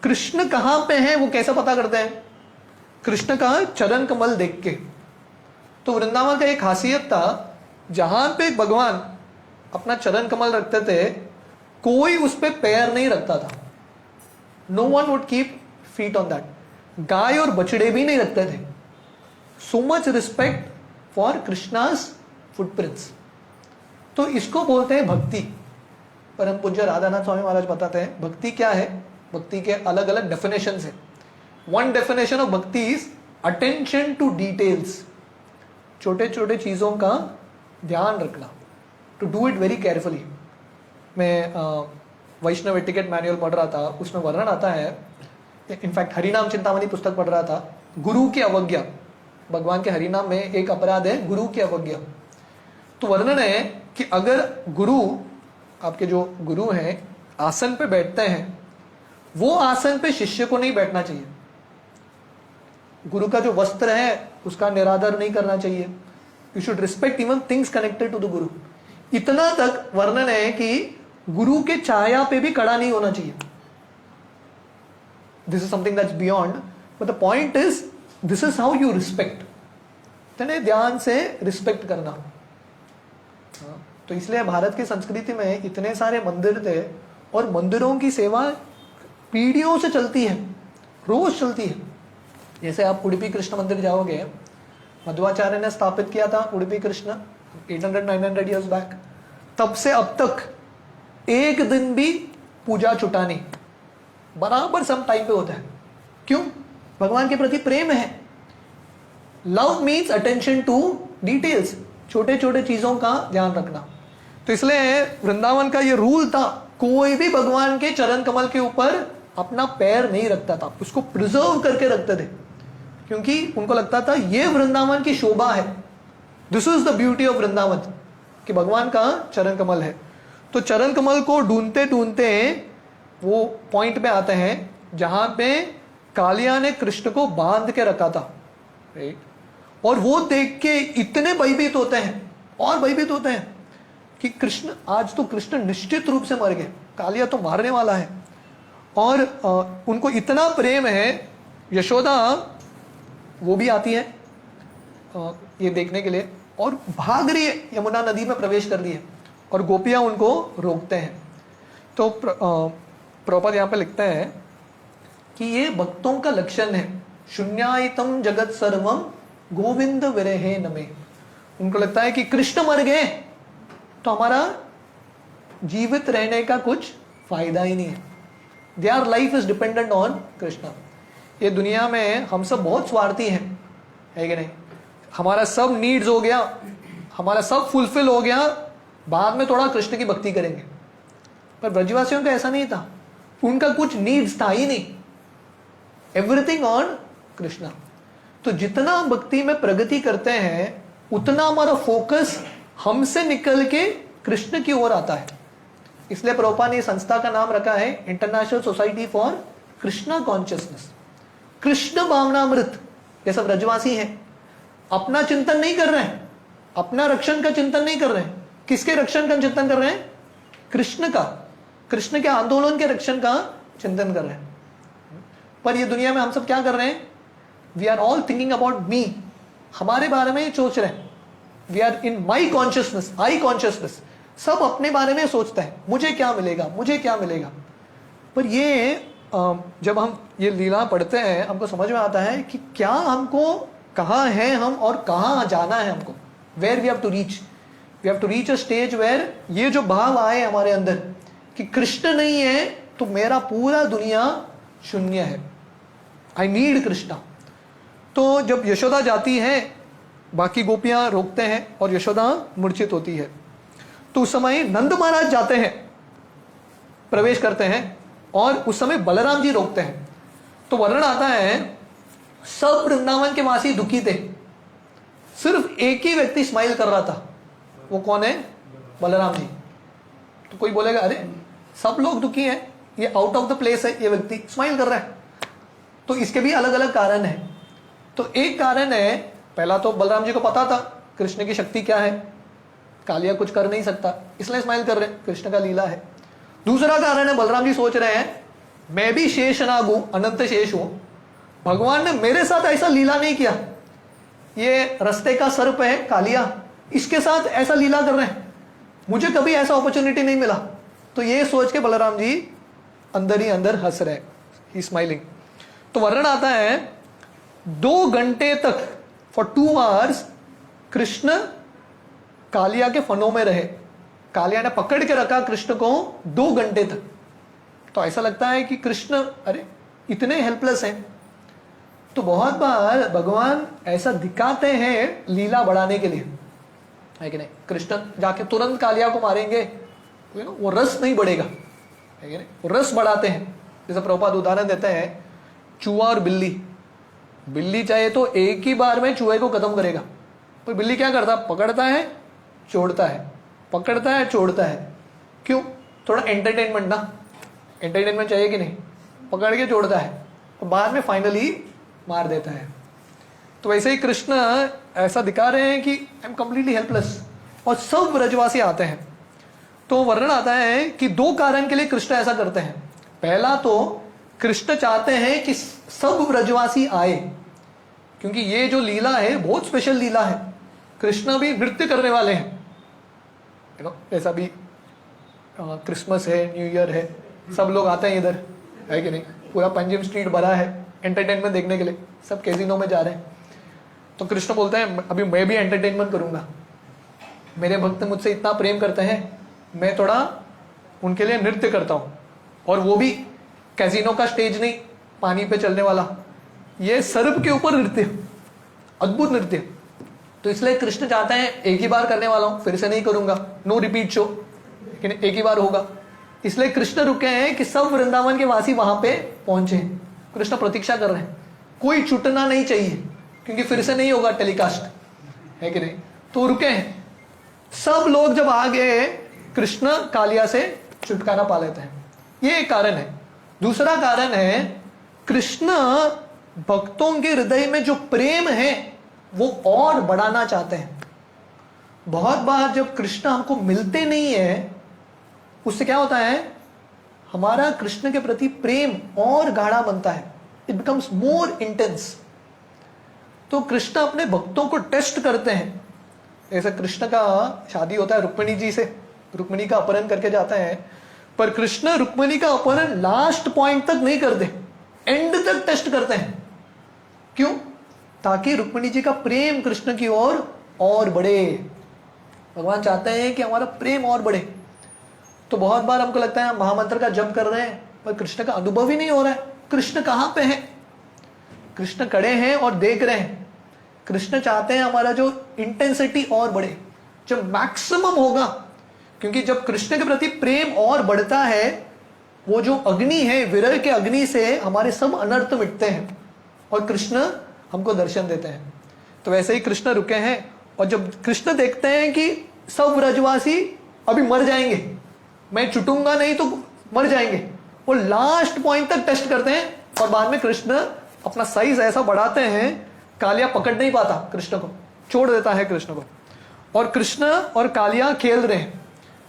कृष्ण कहां पे हैं वो कैसे पता करते हैं? कृष्ण का चरण कमल देख के। तो वृंदावन का एक खासियत था, जहां पे भगवान अपना चरण कमल रखते थे, कोई उस पे पैर नहीं रखता था। No one would keep feet on that. गाय और बछड़े भी नहीं रखते थे। So much respect for Krishna's footprints. तो इसको बोलते हैं भक्ति। परम पूज्य राधानाथ स्वामी महाराज बताते हैं भक्ति क्या है। भक्ति के अलग अलग डेफिनेशन है। One definition of bhakti is attention to details, छोटे छोटे चीजों का ध्यान रखना, to do it very carefully. मैं वैष्णव एटिकेट मैनुअल पढ़ रहा था, उसमें वर्णन आता है, इनफैक्ट हरिनाम चिंतामणि पुस्तक पढ़ रहा था, गुरु की अवज्ञा। भगवान के हरिनाम में एक अपराध है गुरु की अवज्ञा। तो वर्णन है कि अगर गुरु, आपके जो गुरु हैं, आसन पे बैठते हैं, वो आसन पे शिष्य को नहीं बैठना चाहिए। गुरु का जो वस्त्र है उसका निरादर नहीं करना चाहिए। You should respect even things connected to the guru. इतना तक वर्णन है कि गुरु के छाया पे भी खड़ा नहीं होना चाहिए। This is something that's beyond, but the point is this is how you respect. ध्यान से रिस्पेक्ट करना। तो इसलिए भारत की संस्कृति में इतने सारे मंदिर थे, और मंदिरों की सेवा पीढ़ियों से चलती है, रोज चलती है। जैसे आप उडुपी कृष्ण मंदिर जाओगे, मध्वाचार्य ने स्थापित किया था उडुपी कृष्ण 800-900 ईयर्स बैक। तब से अब तक एक दिन भी पूजा छुटानी बराबर सम टाइम पे होता है। क्यों? भगवान के प्रति प्रेम है। Love means attention to details, छोटे छोटे चीजों का ध्यान रखना। तो इसलिए वृंदावन का ये रूल था, कोई भी भगवान के चरण कमल के ऊपर अपना पैर नहीं रखता था, उसको प्रिजर्व करके रखते थे, क्योंकि उनको लगता था ये वृंदावन की शोभा है। This is the beauty of Vrindavan, कि भगवान का चरण कमल है। तो चरण कमल को ढूंढते ढूंढते वो पॉइंट पे आते हैं जहां पे कालिया ने कृष्ण को बांध के रखा था, राइट। और वो देख के इतने भयभीत होते हैं, और भयभीत होते हैं कि कृष्ण, आज तो कृष्ण निश्चित रूप से मर गए, कालिया तो मारने वाला है। और उनको इतना प्रेम है, यशोदा वो भी आती है ये देखने के लिए, और भाग रही है, यमुना नदी में प्रवेश कर रही है, और गोपियां उनको रोकते हैं। तो प्रभुपाद यहाँ पे लिखते हैं कि ये भक्तों का लक्षण है। शून्यायतम जगत सर्वम गोविंद विरहे नमे। उनको लगता है कि कृष्ण मर गए तो हमारा जीवित रहने का कुछ फायदा ही नहीं है। Their life is dependent on Krishna. ये दुनिया में हम सब बहुत स्वार्थी हैं, है कि नहीं? हमारा सब नीड्स हो गया, हमारा सब फुलफिल हो गया, बाद में थोड़ा कृष्ण की भक्ति करेंगे। पर ब्रजवासियों का ऐसा नहीं था, उनका कुछ नीड्स था ही नहीं, एवरीथिंग ऑन कृष्णा। तो जितना भक्ति में प्रगति करते हैं, उतना हमारा फोकस हमसे निकल के कृष्ण की ओर आता है। इसलिए प्रभुपाद ने संस्था का नाम रखा है International Society for Krishna Consciousness. Krishna भावनामृत। जैसा ब्रजवासी है, अपना चिंतन नहीं कर रहे हैं, अपना रक्षण का चिंतन नहीं कर रहे हैं। किसके रक्षण का चिंतन कर रहे हैं? कृष्ण के आंदोलन के रक्षण का चिंतन कर रहे हैं। पर ये दुनिया में हम सब क्या कर रहे हैं? We are all thinking about me, हमारे बारे में सोच रहे हैं। We are in my consciousness, I consciousness, सब अपने बारे में सोचता है, मुझे क्या मिलेगा, मुझे क्या मिलेगा। पर ये जब हम ये लीला पढ़ते हैं हमको समझ में आता है कि क्या हमको, कहाँ है हम और कहाँ जाना है हमको। Where we have to reach, we have to reach a stage where ये जो भाव आए हमारे अंदर कि कृष्ण नहीं है तो मेरा पूरा दुनिया शून्य है, आई नीड कृष्णा। तो जब यशोदा जाती है, बाकी गोपियां रोकते हैं और यशोदा मूर्छित होती है, तो उस समय नंद महाराज जाते हैं, प्रवेश करते हैं, और उस समय बलराम जी रोकते हैं। तो वर्णन आता है सब वृंदावन के वासी दुखी थे, सिर्फ एक ही व्यक्ति स्माइल कर रहा था। वो कौन है? बलराम जी। तो कोई बोलेगा अरे सब लोग दुखी हैं, ये आउट ऑफ द प्लेस है, ये व्यक्ति स्माइल कर रहा है। तो इसके भी अलग अलग कारण है। तो एक कारण है, पहला तो बलराम जी को पता था कृष्ण की शक्ति क्या है, कालिया कुछ कर नहीं सकता, इसलिए स्माइल कर रहे हैं, कृष्ण का लीला है। दूसरा कारण है, बलराम जी सोच रहे हैं मैं भी शेषनाग हूं, अनंत शेष हूं, भगवान ने मेरे साथ ऐसा लीला नहीं किया, ये रास्ते का सर्प है कालिया, इसके साथ ऐसा लीला कर रहे हैं, मुझे कभी ऐसा अपॉर्चुनिटी नहीं मिला। तो ये सोच के बलराम जी अंदर ही अंदर हंस रहे, ही स्माइलिंग। तो वर्णन आता है 2 घंटे तक, फॉर 2 आवर्स कृष्ण कालिया के फनों में रहे। कालिया ने पकड़ के रखा कृष्ण को 2 घंटे तक। तो ऐसा लगता है कि कृष्ण अरे इतने हेल्पलेस हैं। तो बहुत बार भगवान ऐसा दिखाते हैं लीला बढ़ाने के लिए, है कि नहीं? कृष्ण जाके तुरंत कालिया को मारेंगे, वो रस नहीं बढ़ेगा, है कि नहीं? वो रस बढ़ाते हैं। जैसे प्रभुपाद उदाहरण देते हैं चूहा और बिल्ली। बिल्ली चाहे तो एक ही बार में चूहे को खत्म करेगा, पर बिल्ली क्या करता? पकड़ता है, छोड़ता है, पकड़ता है, छोड़ता है। क्यों? थोड़ा एंटरटेनमेंट ना, एंटरटेनमेंट चाहिए कि नहीं? पकड़ के छोड़ता है और बाद में फाइनली मार देता है। तो वैसे ही कृष्ण ऐसा दिखा रहे हैं कि आई एम कंप्लीटली हेल्पलेस, और सब ब्रजवासी आते हैं। तो वर्णन आता है कि 2 कारण के लिए कृष्ण ऐसा करते हैं। पहला तो कृष्ण चाहते हैं कि सब ब्रजवासी आए, क्योंकि ये जो लीला है बहुत स्पेशल लीला है। कृष्ण भी नृत्य करने वाले हैं, ऐसा भी क्रिसमस है, न्यू ईयर है, सब लोग आते हैं इधर, है कि नहीं? पूरा पंजिम स्ट्रीट भरा है एंटरटेनमेंट देखने के लिए, सब कैसीनो में जा रहे हैं। तो कृष्ण बोलते हैं अभी मैं भी एंटरटेनमेंट करूंगा, मेरे भक्त मुझसे इतना प्रेम करते हैं, मैं थोड़ा उनके लिए नृत्य करता हूं। और वो भी कैसीनो का स्टेज नहीं, पानी पे चलने वाला, ये सर्प के ऊपर नृत्य, अद्भुत नृत्य। तो इसलिए कृष्ण चाहते हैं एक ही बार करने वाला हूं, फिर से नहीं करूंगा, नो रिपीट शो, लेकिन एक ही बार होगा। इसलिए कृष्ण रुके हैं कि सब वृंदावन के वासी वहां पे पहुंचे। कृष्ण प्रतीक्षा कर रहे हैं, कोई छूटना नहीं चाहिए, क्योंकि फिर से नहीं होगा टेलीकास्ट, है कि नहीं? तो रुके हैं। सब लोग जब आ गए, कृष्ण कालिया से छुटकारा पा लेते हैं। ये एक कारण है। दूसरा कारण है कृष्ण भक्तों के हृदय में जो प्रेम है वो और बढ़ाना चाहते हैं। बहुत बार जब कृष्ण हमको मिलते नहीं है, उससे क्या होता है? हमारा कृष्ण के प्रति प्रेम और गाढ़ा बनता है, इट बिकम्स मोर इंटेंस। तो कृष्ण अपने भक्तों को टेस्ट करते हैं। ऐसा कृष्ण का शादी होता है रुक्मिणी जी से, रुक्मिणी का अपहरण करके जाता है, पर कृष्ण रुक्मिणी का अपहरण लास्ट पॉइंट तक नहीं करते, एंड तक टेस्ट करते हैं। क्यों? ताकि रुक्मिणी जी का प्रेम कृष्ण की ओर और बढ़े। भगवान चाहते हैं कि हमारा प्रेम और बढ़े। तो बहुत बार हमको लगता है महामंत्र का जप कर रहे हैं, पर कृष्ण का अनुभव ही नहीं हो रहा है। कृष्ण कहाँ पे है? कृष्ण खड़े हैं और देख रहे हैं। कृष्ण चाहते हैं हमारा जो इंटेंसिटी और बढ़े, जब मैक्सिमम होगा, क्योंकि जब कृष्ण के प्रति प्रेम और बढ़ता है, वो जो अग्नि है, विरह के अग्नि से हमारे सब अनर्थ मिटते हैं और कृष्ण हमको दर्शन देते हैं। तो वैसे ही कृष्ण रुके हैं, और जब कृष्ण देखते हैं कि सब ब्रजवासी अभी मर जाएंगे, मैं छुटूंगा नहीं तो मर जाएंगे, वो लास्ट पॉइंट तक टेस्ट करते हैं, और बाद में कृष्ण अपना साइज ऐसा बढ़ाते हैं, कालिया पकड़ नहीं पाता कृष्ण को, छोड़ देता है कृष्ण को, और कृष्ण और कालिया खेल रहे हैं।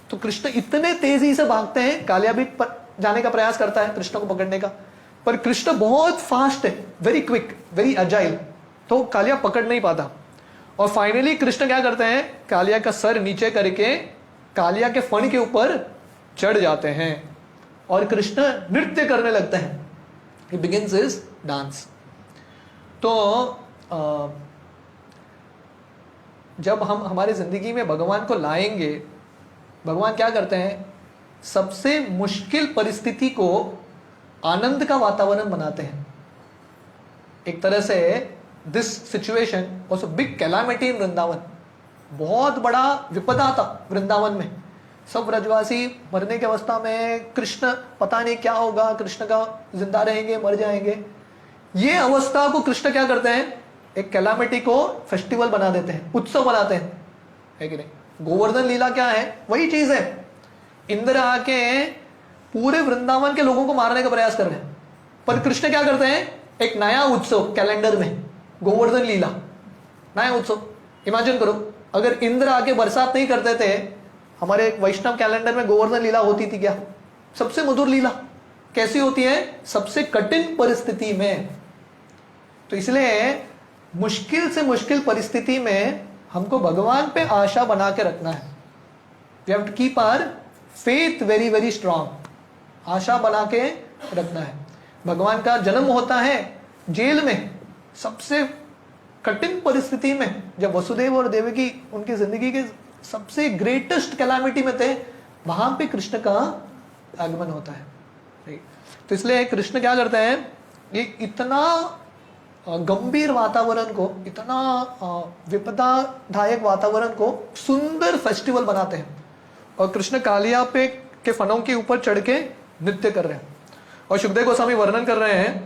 तो कृष्ण इतने तेजी से भागते हैं, कालिया भी जाने का प्रयास करता है कृष्ण को पकड़ने का, पर कृष्ण बहुत फास्ट है, वेरी क्विक, वेरी अजाइल, तो कालिया पकड़ नहीं पाता। और फाइनली कृष्ण क्या करते हैं, कालिया का सर नीचे करके कालिया के फण के ऊपर चढ़ जाते हैं और कृष्ण नृत्य करने लगते हैं। He begins his dance. तो जब हम हमारे जिंदगी में भगवान को लाएंगे, भगवान क्या करते हैं, सबसे मुश्किल परिस्थिति को आनंद का वातावरण बनाते हैं। एक तरह से this situation was a big calamity in Vrindavan, बहुत बड़ा विपदा था वृंदावन में। सब ब्रजवासी मरने की अवस्था में, कृष्ण पता नहीं क्या होगा, कृष्ण का जिंदा रहेंगे मर जाएंगे। ये अवस्था को कृष्ण क्या करते हैं, एक कैलामिटी को फेस्टिवल बना देते हैं, उत्सव बनाते हैं, है कि नहीं। गोवर्धन लीला क्या है, वही चीज है। इंद्र आके पूरे वृंदावन के लोगों को मारने का प्रयास कर रहे हैं, पर कृष्ण क्या करते हैं, एक नया उत्सव कैलेंडर में, गोवर्धन लीला, नया उत्सव। इमेजिन करो, अगर इंद्र आके बरसात नहीं करते थे, हमारे वैष्णव कैलेंडर में गोवर्धन लीला होती थी क्या? सबसे मधुर लीला कैसी होती है, सबसे कठिन परिस्थिति में। तो इसलिए मुश्किल से मुश्किल परिस्थिति में हमको भगवान पे आशा बना के रखना है। We have to keep our faith very very strong, आशा बना के रखना है। भगवान का जन्म होता है जेल में, सबसे कठिन परिस्थिति में, जब वसुदेव और देवकी उनकी जिंदगी के सबसे ग्रेटेस्ट कैलामिटी में थे, वहां पे कृष्ण का आगमन होता है। तो इसलिए कृष्ण क्या करते हैं, ये इतना गंभीर वातावरण को, इतना विपदादायक वातावरण को सुंदर फेस्टिवल बनाते हैं। और कृष्ण कालिया पे के फनों के ऊपर चढ़ के नृत्य कर रहे हैं। और सुखदेव गोस्वामी वर्णन कर रहे हैं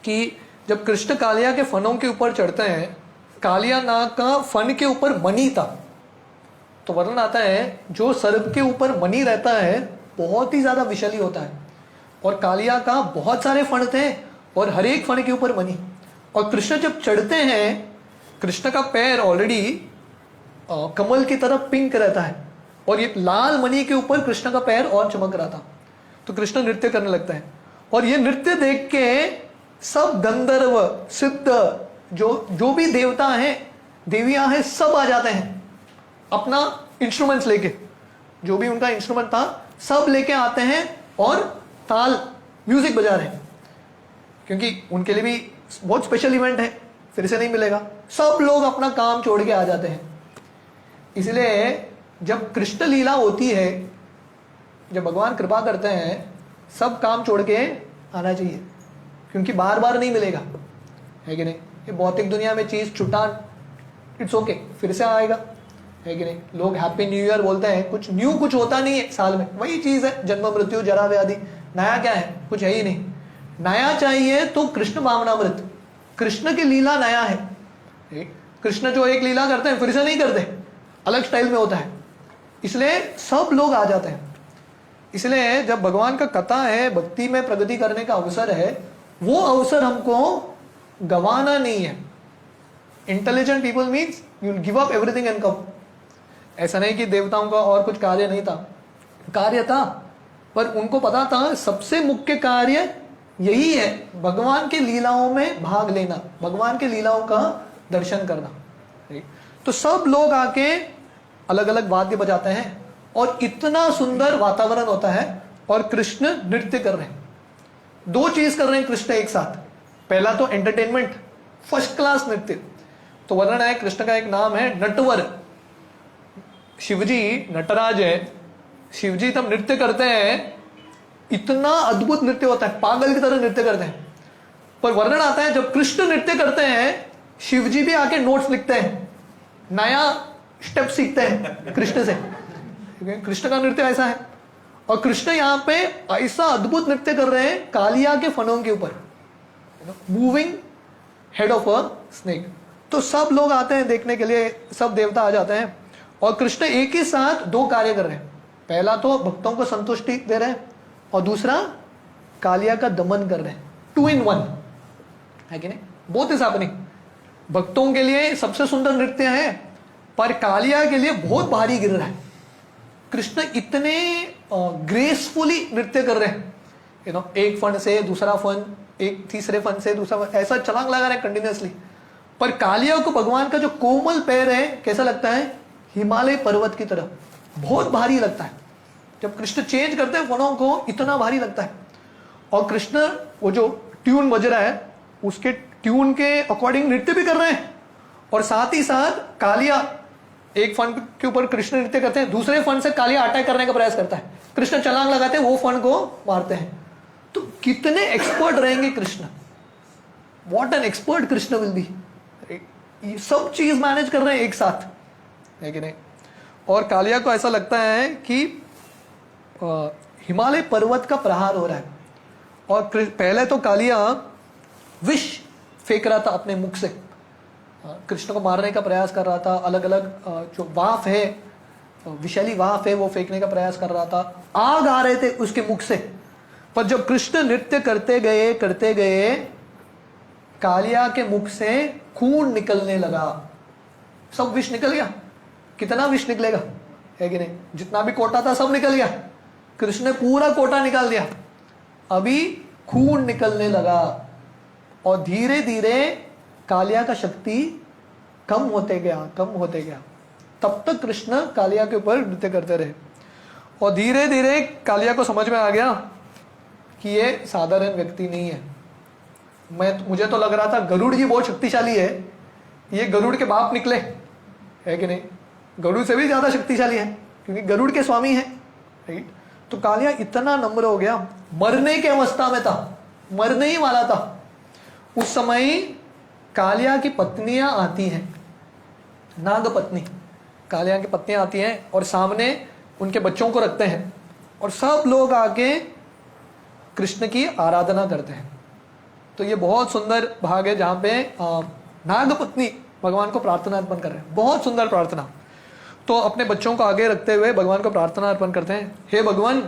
कि जब कृष्ण कालिया के फनों के ऊपर चढ़ते हैं, कालिया नाग का फन के ऊपर मणि था। तो वर्णन आता है, जो सर्प के ऊपर मणि रहता है बहुत ही ज्यादा विषाली होता है, और कालिया का बहुत सारे फण थे और हर एक फण के ऊपर मणि। और कृष्ण जब चढ़ते हैं, कृष्ण का पैर ऑलरेडी कमल की तरफ पिंक रहता है, और ये लाल मणि के ऊपर कृष्ण का पैर और चमक रहा था। तो कृष्ण नृत्य करने लगता है, और ये नृत्य देख के सब गंधर्व सिद्ध जो भी देवता हैं, देवियां हैं, सब आ जाते हैं अपना इंस्ट्रूमेंट्स लेके, जो भी उनका इंस्ट्रूमेंट था सब लेके आते हैं और ताल म्यूजिक बजा रहे हैं, क्योंकि उनके लिए भी बहुत स्पेशल इवेंट है, फिर से नहीं मिलेगा। सब लोग अपना काम छोड़ के आ जाते हैं। इसलिए जब कृष्ण लीला होती है, जब भगवान कृपा करते हैं, सब काम छोड़ के आना चाहिए, क्योंकि बार बार नहीं मिलेगा, है कि नहीं। ये भौतिक दुनिया में चीज छुटा, इट्स ओके, फिर से आएगा, है कि नहीं। लोग हैप्पी न्यू ईयर बोलते हैं, कुछ न्यू कुछ होता नहीं है साल में, वही चीज है, जन्म मृत्यु जरा व्याधि, नया क्या है, कुछ है ही नहीं। नया चाहिए तो कृष्ण भावनामृत, कृष्ण की लीला नया है। कृष्ण जो एक लीला करते हैं फिर से नहीं करते, अलग स्टाइल में होता है, इसलिए सब लोग आ जाते हैं। इसलिए जब भगवान का कथा है, भक्ति में प्रगति करने का अवसर है, वो अवसर हमको गंवाना नहीं है। Intelligent people means you will give up everything and come. ऐसा नहीं कि देवताओं का और कुछ कार्य नहीं था, कार्य था, पर उनको पता था सबसे मुख्य कार्य यही है, भगवान की लीलाओं में भाग लेना, भगवान की लीलाओं का दर्शन करना। तो सब लोग आके अलग अलग वाद्य बजाते हैं और इतना सुंदर वातावरण होता है, और कृष्ण नृत्य कर रहे हैं। दो चीज कर रहे हैं कृष्ण एक साथ, पहला तो एंटरटेनमेंट, फर्स्ट क्लास नृत्य। तो वर्णन है, कृष्ण का एक नाम है नटवर। शिवजी नटराज है, शिवजी तब नृत्य करते हैं, इतना अद्भुत नृत्य होता है, पागल की तरह नृत्य करते हैं। पर वर्णन आता है, जब कृष्ण नृत्य करते हैं, शिवजी भी आके नोट्स लिखते हैं, नया स्टेप सीखते हैं कृष्ण से। कृष्ण का नृत्य ऐसा है, और कृष्ण यहाँ पे ऐसा अद्भुत नृत्य कर रहे हैं कालिया के फनों के ऊपर, moving head of a snake. तो सब लोग आते हैं देखने के लिए, सब देवता आ जाते हैं, और कृष्ण एक ही साथ दो कार्य कर रहे हैं। पहला तो भक्तों को संतुष्टि दे रहे हैं, और दूसरा कालिया का दमन कर रहे हैं। 2 in 1, है कि नहीं। Both is happening. भक्तों के लिए सबसे सुंदर नृत्य है, पर कालिया के लिए बहुत भारी गिर रहा है, कृष्ण इतने ग्रेसफुली नृत्य कर रहे हैं, एक फन से दूसरा फन, एक तीसरे फन से दूसरा फन, ऐसा छलांग लगा रहे हैं कंटिन्यूअसली। पर कालिया को भगवान का जो कोमल पैर है कैसा लगता है, हिमालय पर्वत की तरह बहुत भारी लगता है। जब कृष्ण चेंज करते हैं फनों को इतना भारी लगता है। और कृष्ण वो जो ट्यून बज रहा है उसके ट्यून के अकॉर्डिंग नृत्य भी कर रहे हैं, और साथ ही साथ कालिया एक फन के ऊपर कृष्ण नृत्य करते हैं, दूसरे फन से कालिया अटैक करने का प्रयास करता है, कृष्ण छलांग लगाते हैं, वो फन को मारते हैं। तो कितने एक्सपर्ट रहेंगे Krishna, what an expert Krishna will be. ये सब चीज मैनेज कर रहे हैं एक साथ, है कि नहीं। और कालिया को ऐसा लगता है कि हिमालय पर्वत का प्रहार हो रहा है। और पहले तो कालिया विष फेंक रहा था अपने मुख से, कृष्ण को मारने का प्रयास कर रहा था, अलग अलग जो वाफ है, विषैली वाफ है, वो फेंकने का प्रयास कर रहा था, आग आ रहे थे उसके मुख से। पर जब कृष्ण नृत्य करते गए कालिया के मुख से खून निकलने लगा, सब विष निकल गया। कितना विष निकलेगा, है कि नहीं, जितना भी कोटा था सब निकल गया, कृष्ण ने पूरा कोटा निकाल दिया। अभी खून निकलने लगा और धीरे धीरे कालिया का शक्ति कम होते गया। तब तक कृष्ण कालिया के ऊपर नृत्य करते रहे, और धीरे धीरे कालिया को समझ में आ गया कि ये साधारण व्यक्ति नहीं है। मुझे तो लग रहा था गरुड़ जी बहुत शक्तिशाली है, ये गरुड़ के बाप निकले, है कि नहीं, गरुड़ से भी ज्यादा शक्तिशाली है क्योंकि गरुड़ के स्वामी है, राइट। तो कालिया इतना नम्र हो गया, मरने की अवस्था में था, मरने ही वाला था। उस समय कालिया की पत्नियां आती हैं, नाग पत्नी, कालिया की पत्नियां आती हैं और सामने उनके बच्चों को रखते हैं, और सब लोग आके कृष्ण की आराधना करते हैं। तो ये बहुत सुंदर भाग है जहां पे नाग पत्नी भगवान को प्रार्थना अर्पण कर रहे हैं, बहुत सुंदर प्रार्थना। तो अपने बच्चों को आगे रखते हुए भगवान को प्रार्थना अर्पण करते हैं, हे भगवान,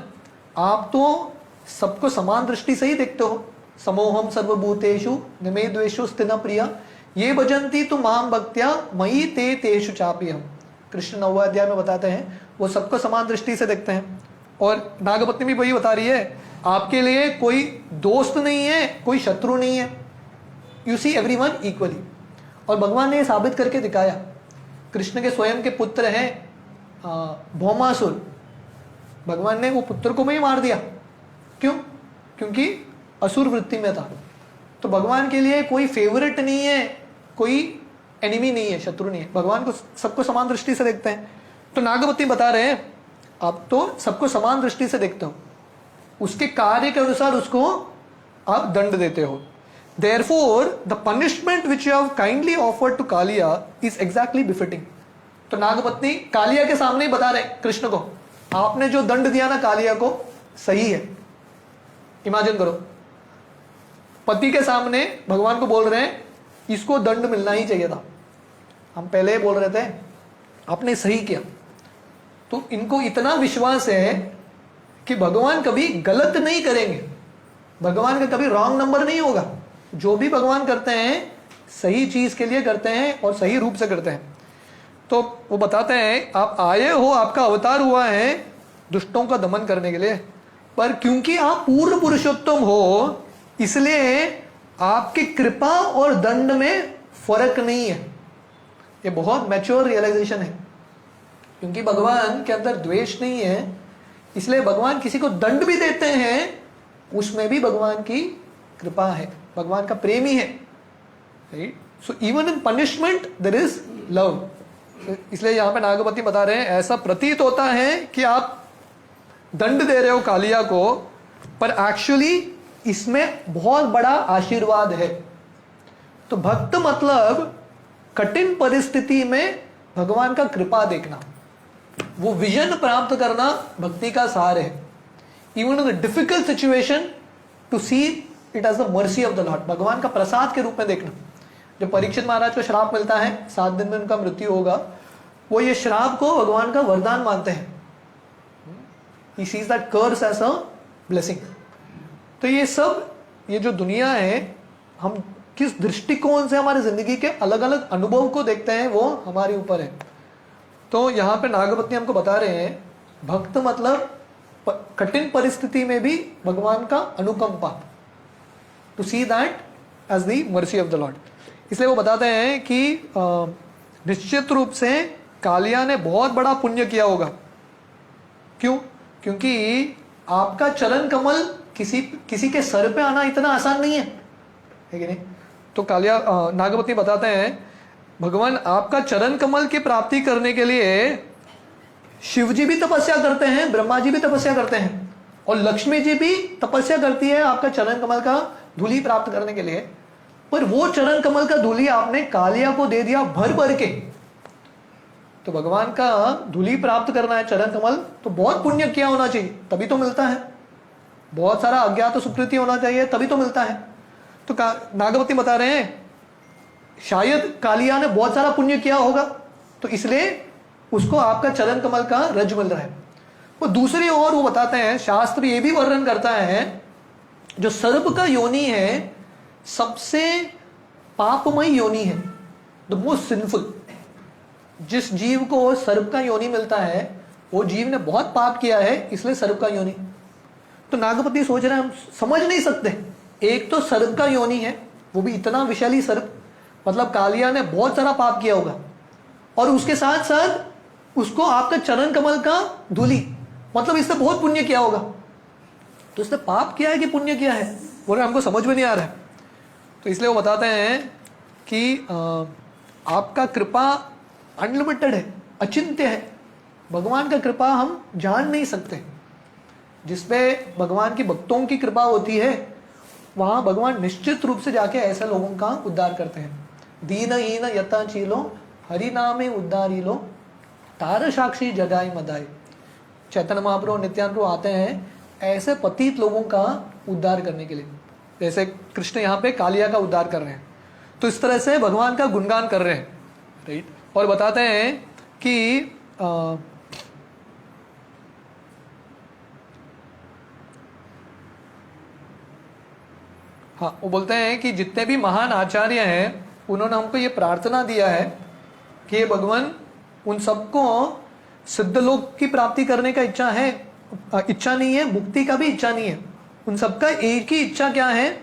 आप तो सबको समान दृष्टि से ही देखते हो, समोहम सर्वभूतेषु निमे द्वेषु स्थिन प्रिया ये भजंती तु माम भक्त्या मयि ते तेषु चाप्यहम्। कृष्ण 9वें अध्याय में बताते हैं वो सबको समान दृष्टि से देखते हैं। और नागपत्नी भी वही बता रही है, आपके लिए कोई दोस्त नहीं है, कोई शत्रु नहीं है, यू सी एवरीवन इक्वली। और भगवान ने ये साबित करके दिखाया। कृष्ण के स्वयं के पुत्र हैं भौमासुर, भगवान ने वो पुत्र को भी मार दिया। क्यों? क्योंकि असुर वृत्ति में था। तो भगवान के लिए कोई फेवरेट नहीं है, कोई एनिमी नहीं है, शत्रु नहीं है, भगवान को सबको समान दृष्टि से देखते हैं। तो नागपति बता रहे हैं आप तो सबको समान दृष्टि से देखते हो, उसके कार्य के अनुसार उसको आप दंड देते हो। Therefore, the punishment which you have kindly offered to Kaliya is exactly befitting. तो नागपत्नी कालिया के सामने ही बता रहे कृष्ण को, आपने जो दंड दिया ना कालिया को सही है। इमेजिन करो, पति के सामने भगवान को बोल रहे हैं इसको दंड मिलना ही चाहिए था, हम पहले ही बोल रहे थे, आपने सही किया। तो इनको इतना विश्वास है कि भगवान कभी गलत नहीं करेंगे, भगवान का कभी रॉन्ग नंबर नहीं होगा, जो भी भगवान करते हैं सही चीज के लिए करते हैं और सही रूप से करते हैं। तो वो बताते हैं आप आए हो, आपका अवतार हुआ है दुष्टों का दमन करने के लिए, पर क्योंकि आप पूर्ण पुरुषोत्तम हो इसलिए आपकी कृपा और दंड में फर्क नहीं है। ये बहुत मैच्योर रियलाइजेशन है, क्योंकि भगवान के अंदर द्वेष नहीं है, इसलिए भगवान किसी को दंड भी देते हैं उसमें भी भगवान की कृपा है, भगवान का प्रेम ही है, right. So even in punishment there is love. इसलिए यहाँ पे नागपति बता रहे हैं ऐसा प्रतीत होता है कि आप दंड दे रहे हो कालिया को, पर एक्चुअली इसमें बहुत बड़ा आशीर्वाद है। तो भक्त मतलब कठिन परिस्थिति में भगवान का कृपा देखना, वो विजन प्राप्त करना भक्ति का सार है। Even in the difficult situation to see it as the mercy of the Lord, भगवान का प्रसाद के रूप में देखना। जब परीक्षित महाराज को श्राप मिलता है 7 दिन में उनका मृत्यु होगा, वो ये श्राप को भगवान का वरदान मानते हैं। He sees that curse as a blessing। तो ये सब, ये जो दुनिया है, हम किस दृष्टिकोण से हमारी जिंदगी के अलग अलग अनुभव को देखते हैं वो हमारे ऊपर है। तो यहाँ पे नागपत्नी हमको बता रहे हैं भक्त मतलब कठिन परिस्थिति में भी भगवान का अनुकंपा, to see that as the mercy of the Lord. इसलिए वो बताते हैं कि निश्चित रूप से कालिया ने बहुत बड़ा पुण्य किया होगा। क्यों? क्योंकि आपका चरण कमल किसी के सर पे आना इतना आसान नहीं है कि नहीं? तो कालिया नागपति बताते हैं भगवान आपका चरण कमल की प्राप्ति करने के लिए शिव जी भी तपस्या करते हैं, ब्रह्मा जी भी तपस्या करते हैं, और लक्ष्मी जी भी तपस्या करती है आपका चरण कमल का धूली प्राप्त करने के लिए। पर वो चरण कमल का धूली आपने कालिया को दे दिया भर भर के। तो भगवान का धूली प्राप्त करना है चरण कमल, तो बहुत पुण्य किया होना चाहिए तभी तो मिलता है, बहुत सारा अज्ञात सुकृति होना चाहिए तभी तो मिलता है। तो नागवती बता रहे हैं शायद कालिया ने बहुत सारा पुण्य किया होगा, तो इसलिए उसको आपका चरण कमल का रज मिल रहा है। वो दूसरी ओर वो बताते हैं, शास्त्र ये भी वर्णन करता है जो सर्प का योनि है सबसे पापमय योनि है, द मोस्ट सिंफुल। जिस जीव को सर्प का योनि मिलता है वो जीव ने बहुत पाप किया है, इसलिए सर्प का योनि। तो नागपति सोच रहे हैं हम समझ नहीं सकते, एक तो सर्प का योनि है, वो भी इतना विशाली सर्प, मतलब कालिया ने बहुत सारा पाप किया होगा, और उसके साथ साथ उसको आपका चरण कमल का धूली, मतलब इसने बहुत पुण्य किया होगा। तो इसने पाप किया है कि पुण्य किया है, बोले हमको समझ में नहीं आ रहा है। तो इसलिए वो बताते हैं कि आपका कृपा अनलिमिटेड है, अचिंत्य है। भगवान का कृपा हम जान नहीं सकते। जिसपे भगवान की भक्तों की कृपा होती है वहां भगवान निश्चित रूप से जाके ऐसे लोगों का उद्धार करते हैं। दीन हीन यथा चीलो हरि नामे उद्धारी लो तार साक्षी जगाई मदाई। चैतन्य महाप्रभु नित्यानंद प्रभु आते हैं ऐसे पतित लोगों का उद्धार करने के लिए, जैसे कृष्ण यहाँ पे कालिया का उद्धार कर रहे हैं, तो इस तरह से भगवान का गुणगान कर रहे हैं, राइट। और बताते हैं कि हाँ, वो बोलते हैं कि जितने भी महान आचार्य हैं उन्होंने हमको ये प्रार्थना दिया है कि भगवान उन सबको सिद्ध लोक की प्राप्ति करने का इच्छा नहीं है, मुक्ति का भी इच्छा नहीं है। उन सबका एक ही इच्छा क्या है?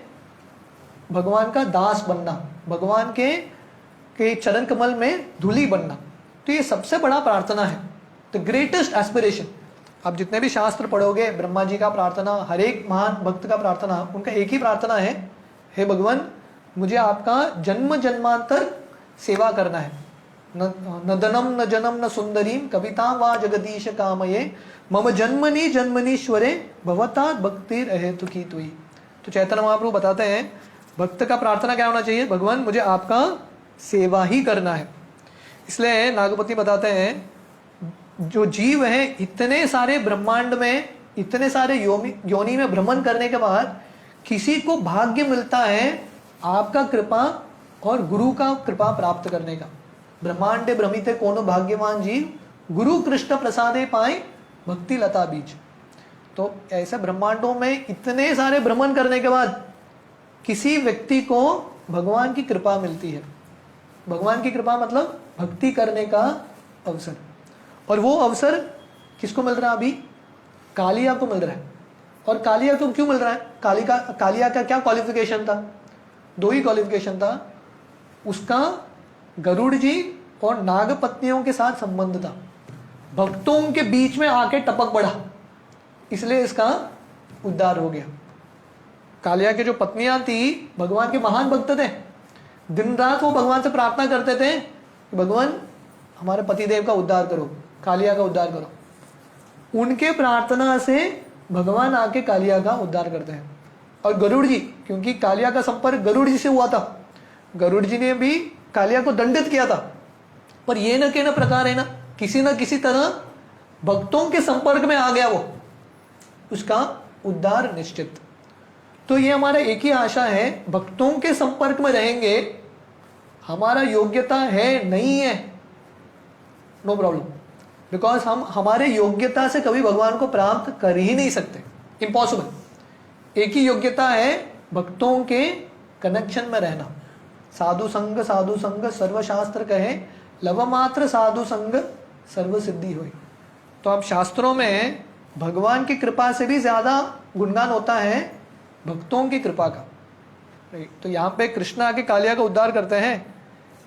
भगवान का दास बनना, भगवान के चरण कमल में धूली बनना। तो ये सबसे बड़ा प्रार्थना है, द ग्रेटेस्ट एस्पिरेशन। आप जितने भी शास्त्र पढ़ोगे, ब्रह्मा जी का प्रार्थना, हर एक महान भक्त का प्रार्थना, उनका एक ही प्रार्थना है, हे भगवान मुझे आपका जन्म जन्मांतर सेवा करना है। न धनम न जनम न सुंदरीम कविता वा जगदीश कामये मम जन्मनि जन्मनीश्वरे भवता भक्ति हेतु की तुई। तो चैतन्य महाप्रभु बताते हैं भक्त का प्रार्थना क्या होना चाहिए? भगवान मुझे आपका सेवा ही करना है। इसलिए नागपति बताते हैं जो जीव है इतने सारे ब्रह्मांड में, इतने सारे योनि में भ्रमण करने के बाद किसी को भाग्य मिलता है आपका कृपा और गुरु का कृपा प्राप्त करने का। ब्रह्मांडे भ्रमिते कोनो भाग्यवान जीव गुरु कृष्ण प्रसादे पाए भक्ति लता बीज। तो ऐसे ब्रह्मांडों में इतने सारे भ्रमण करने के बाद किसी व्यक्ति को भगवान की कृपा मिलती है। भगवान की कृपा मतलब भक्ति करने का अवसर, और वो अवसर किसको मिल रहा है? अभी कालिया को मिल रहा है। और कालिया को क्यों मिल रहा है? कालिया का क्या क्वालिफिकेशन था? दो ही क्वालिफिकेशन था, उसका गरुड़ जी और नाग पत्नियों के साथ संबंध था, भक्तों के बीच में आके टपक पड़ा, इसलिए इसका उद्धार हो गया। कालिया के जो पत्नियां थी भगवान के महान भक्त थे, दिन रात वो भगवान से प्रार्थना करते थे कि भगवान हमारे पतिदेव का उद्धार करो, कालिया का उद्धार करो। उनके प्रार्थना से भगवान आके कालिया का उद्धार करते हैं। और गरुड़ जी, क्योंकि कालिया का संपर्क गरुड़ जी से हुआ था, गरुड़ जी ने भी कालिया को दंडित किया था, पर ये न के न प्रकार है ना किसी तरह भक्तों के संपर्क में आ गया, वो उसका उद्धार निश्चित। तो ये हमारा एक ही आशा है, भक्तों के संपर्क में रहेंगे, हमारा योग्यता है नहीं है, नो प्रॉब्लम, बिकॉज हम हमारे योग्यता से कभी भगवान को प्राप्त कर ही नहीं सकते, इम्पॉसिबल। एक ही योग्यता है भक्तों के कनेक्शन में रहना। साधु संग सर्वशास्त्र कहे, लव मात्र साधु संग सर्व सिद्धि होई। तो अब शास्त्रों में भगवान की कृपा से भी ज्यादा गुणगान होता है भक्तों की कृपा का। तो यहाँ पे कृष्ण आके कालिया का उद्धार करते हैं,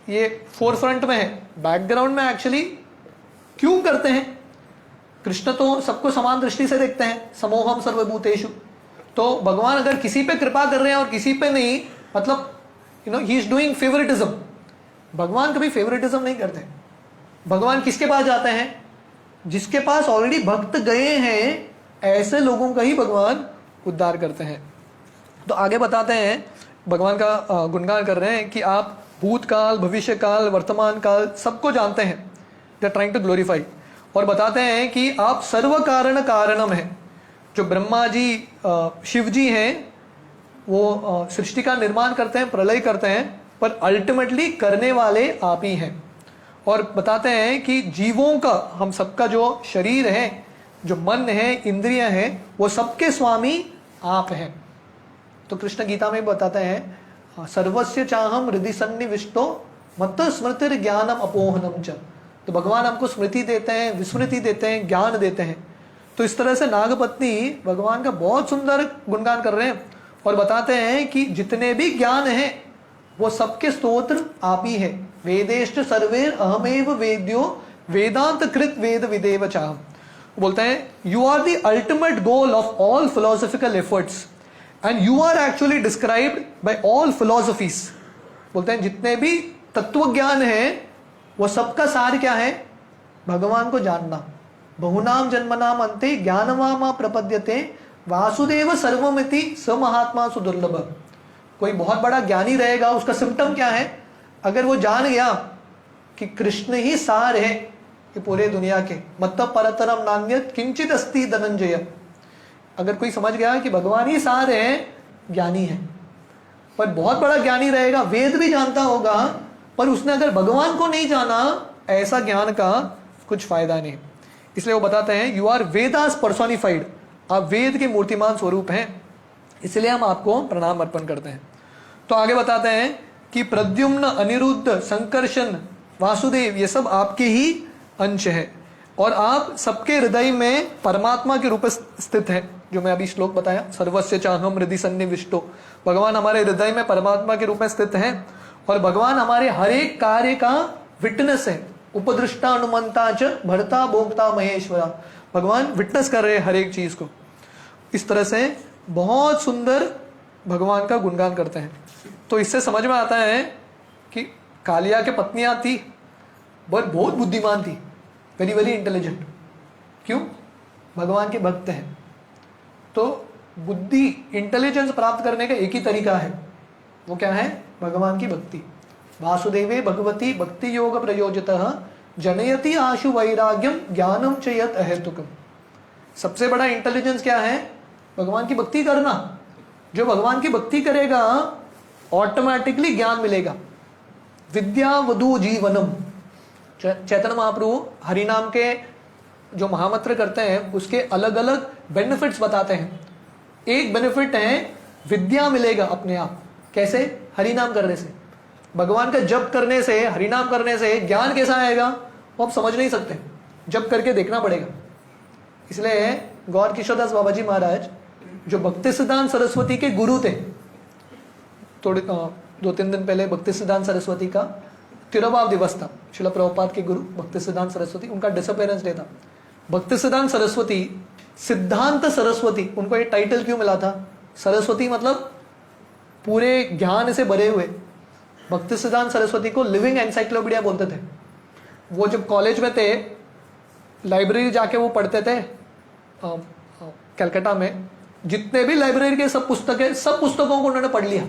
ये फोर फ्रंट में है। बैकग्राउंड में एक्चुअली क्यों करते हैं? कृष्ण तो सबको समान दृष्टि से देखते हैं, समोहम सर्वभूतेषु। तो भगवान अगर किसी पे कृपा कर रहे हैं और किसी पे नहीं, मतलब ही इज डूइंग फेवरेटिज्म। भगवान कभी फेवरेटिज्म नहीं करते। भगवान किसके पास जाते हैं? जिसके पास ऑलरेडी भक्त गए हैं, ऐसे लोगों का ही भगवान उद्धार करते हैं। तो आगे बताते हैं, भगवान का गुणगान कर रहे हैं कि आप भूतकाल, भविष्य काल, वर्तमान काल सबको जानते हैं। They are trying to glorify. और बताते हैं कि आप सर्व कारण कारणम है। जो ब्रह्मा जी, शिव जी हैं, वो सृष्टि का निर्माण करते हैं, प्रलय करते हैं, पर अल्टीमेटली करने वाले आप ही हैं। और बताते हैं कि जीवों का, हम सबका जो शरीर है, जो मन है, इंद्रियां हैं, वो सबके स्वामी आप हैं। तो कृष्ण गीता में बताते हैं, सर्वस्य चाहम हृदि सन्निविष्टो मत स्मृतिर ज्ञानम अपोहनम च। तो भगवान हमको स्मृति देते हैं, विस्मृति देते हैं, ज्ञान देते हैं। तो इस तरह से नागपत्नी भगवान का बहुत सुंदर गुणगान कर रहे हैं और बताते हैं कि जितने भी ज्ञान है वो सबके स्तोत्र आप ही है। वेदेश्च सर्वे अहमेव वेद्यो वेदांत कृत वेद विदेव चाहम। बोलते हैं, you are the ultimate goal of all philosophical efforts and you are actually described by all philosophies. बोलते हैं जितने भी तत्व ज्ञान है वो सबका सार क्या है? भगवान को जानना। बहुनाम जन्मनाम अंते ज्ञानवामा प्रपद्यते वासुदेव सर्वमिति स महात्मा सुदुर्लभ। कोई बहुत बड़ा ज्ञानी रहेगा, उसका सिम्टम क्या है? अगर वो जान गया कि कृष्ण ही सार है ये पूरे दुनिया के, मतलब परतरम नान्यत किंचित अस्ति धनंजय। अगर कोई समझ गया कि भगवान ही सार है, ज्ञानी है। पर बहुत बड़ा ज्ञानी रहेगा, वेद भी जानता होगा, पर उसने अगर भगवान को नहीं जाना, ऐसा ज्ञान का कुछ फायदा नहीं। इसलिए वो बताते हैं, यू आर वेदास पर्सोनिफाइड। आप वेद के मूर्तिमान स्वरूप हैं, इसलिए हम आपको प्रणाम अर्पण करते हैं। तो आगे बताते हैं कि प्रद्युम्न, अनिरुद्ध, संकर्षण, वासुदेव, ये सब आपके ही अंश है और आप सबके हृदय में परमात्मा के रूप में स्थित है। जो मैं अभी श्लोक बताया, सर्वस्य चाहम हृदि सन्निविष्टो। भगवान हमारे हृदय में परमात्मा के रूप में स्थित है और भगवान हमारे हर एक कार्य का विटनेस है। उपदृष्टा अनुमंता च भर्ता भोक्ता महेश्वरा। भगवान विटनेस कर रहे हैं हर एक चीज को। इस तरह से बहुत सुंदर भगवान का गुणगान करते हैं। तो इससे समझ में आता है कि कालिया के पत्नियां थी, बहुत बुद्धिमान थी, वेरी वेरी इंटेलिजेंट। क्यों? भगवान के भक्त हैं। तो बुद्धि, इंटेलिजेंस प्राप्त करने का एक ही तरीका है, वो क्या है? भगवान की भक्ति। वासुदेवे भगवती भक्ति योग प्रयोजितः जनयति आशु वैराग्यम ज्ञानम च यत् अहेतुकम। सबसे बड़ा इंटेलिजेंस क्या है? भगवान की भक्ति करना। जो भगवान की भक्ति करेगा ऑटोमेटिकली ज्ञान मिलेगा। विद्या वधु जीवनम। चैतन्य महाप्रभु हरिनाम के जो महामंत्र करते हैं उसके अलग अलग बेनिफिट्स बताते हैं। एक बेनिफिट है विद्या मिलेगा अपने आप। कैसे? हरिनाम करने से। भगवान का जप करने से, हरिनाम करने से ज्ञान कैसा आएगा वो आप समझ नहीं सकते, जप करके देखना पड़ेगा। इसलिए गौर किशोरदास बाबा जी महाराज जो भक्ति सिद्धांत सरस्वती के गुरु थे, थोड़े 2-3 दिन पहले भक्ति सिद्धांत सरस्वती का तिरुभाव दिवस था। श्रील प्रभुपाद के गुरु भक्ति सिद्धांत सरस्वती, उनका डिसअपियरेंस डे था। भक्ति सिद्धांत सरस्वती, सिद्धांत सरस्वती, उनको ये टाइटल क्यों मिला था? सरस्वती मतलब पूरे ज्ञान से भरे हुए। भक्ति सिद्धांत सरस्वती को लिविंग एनसाइक्लोपीडिया बोलते थे। वो जब कॉलेज में थे, लाइब्रेरी जाके वो पढ़ते थे कलकत्ता में। जितने भी लाइब्रेरी के सब पुस्तकें, सब पुस्तकों को उन्होंने पढ़ लिया,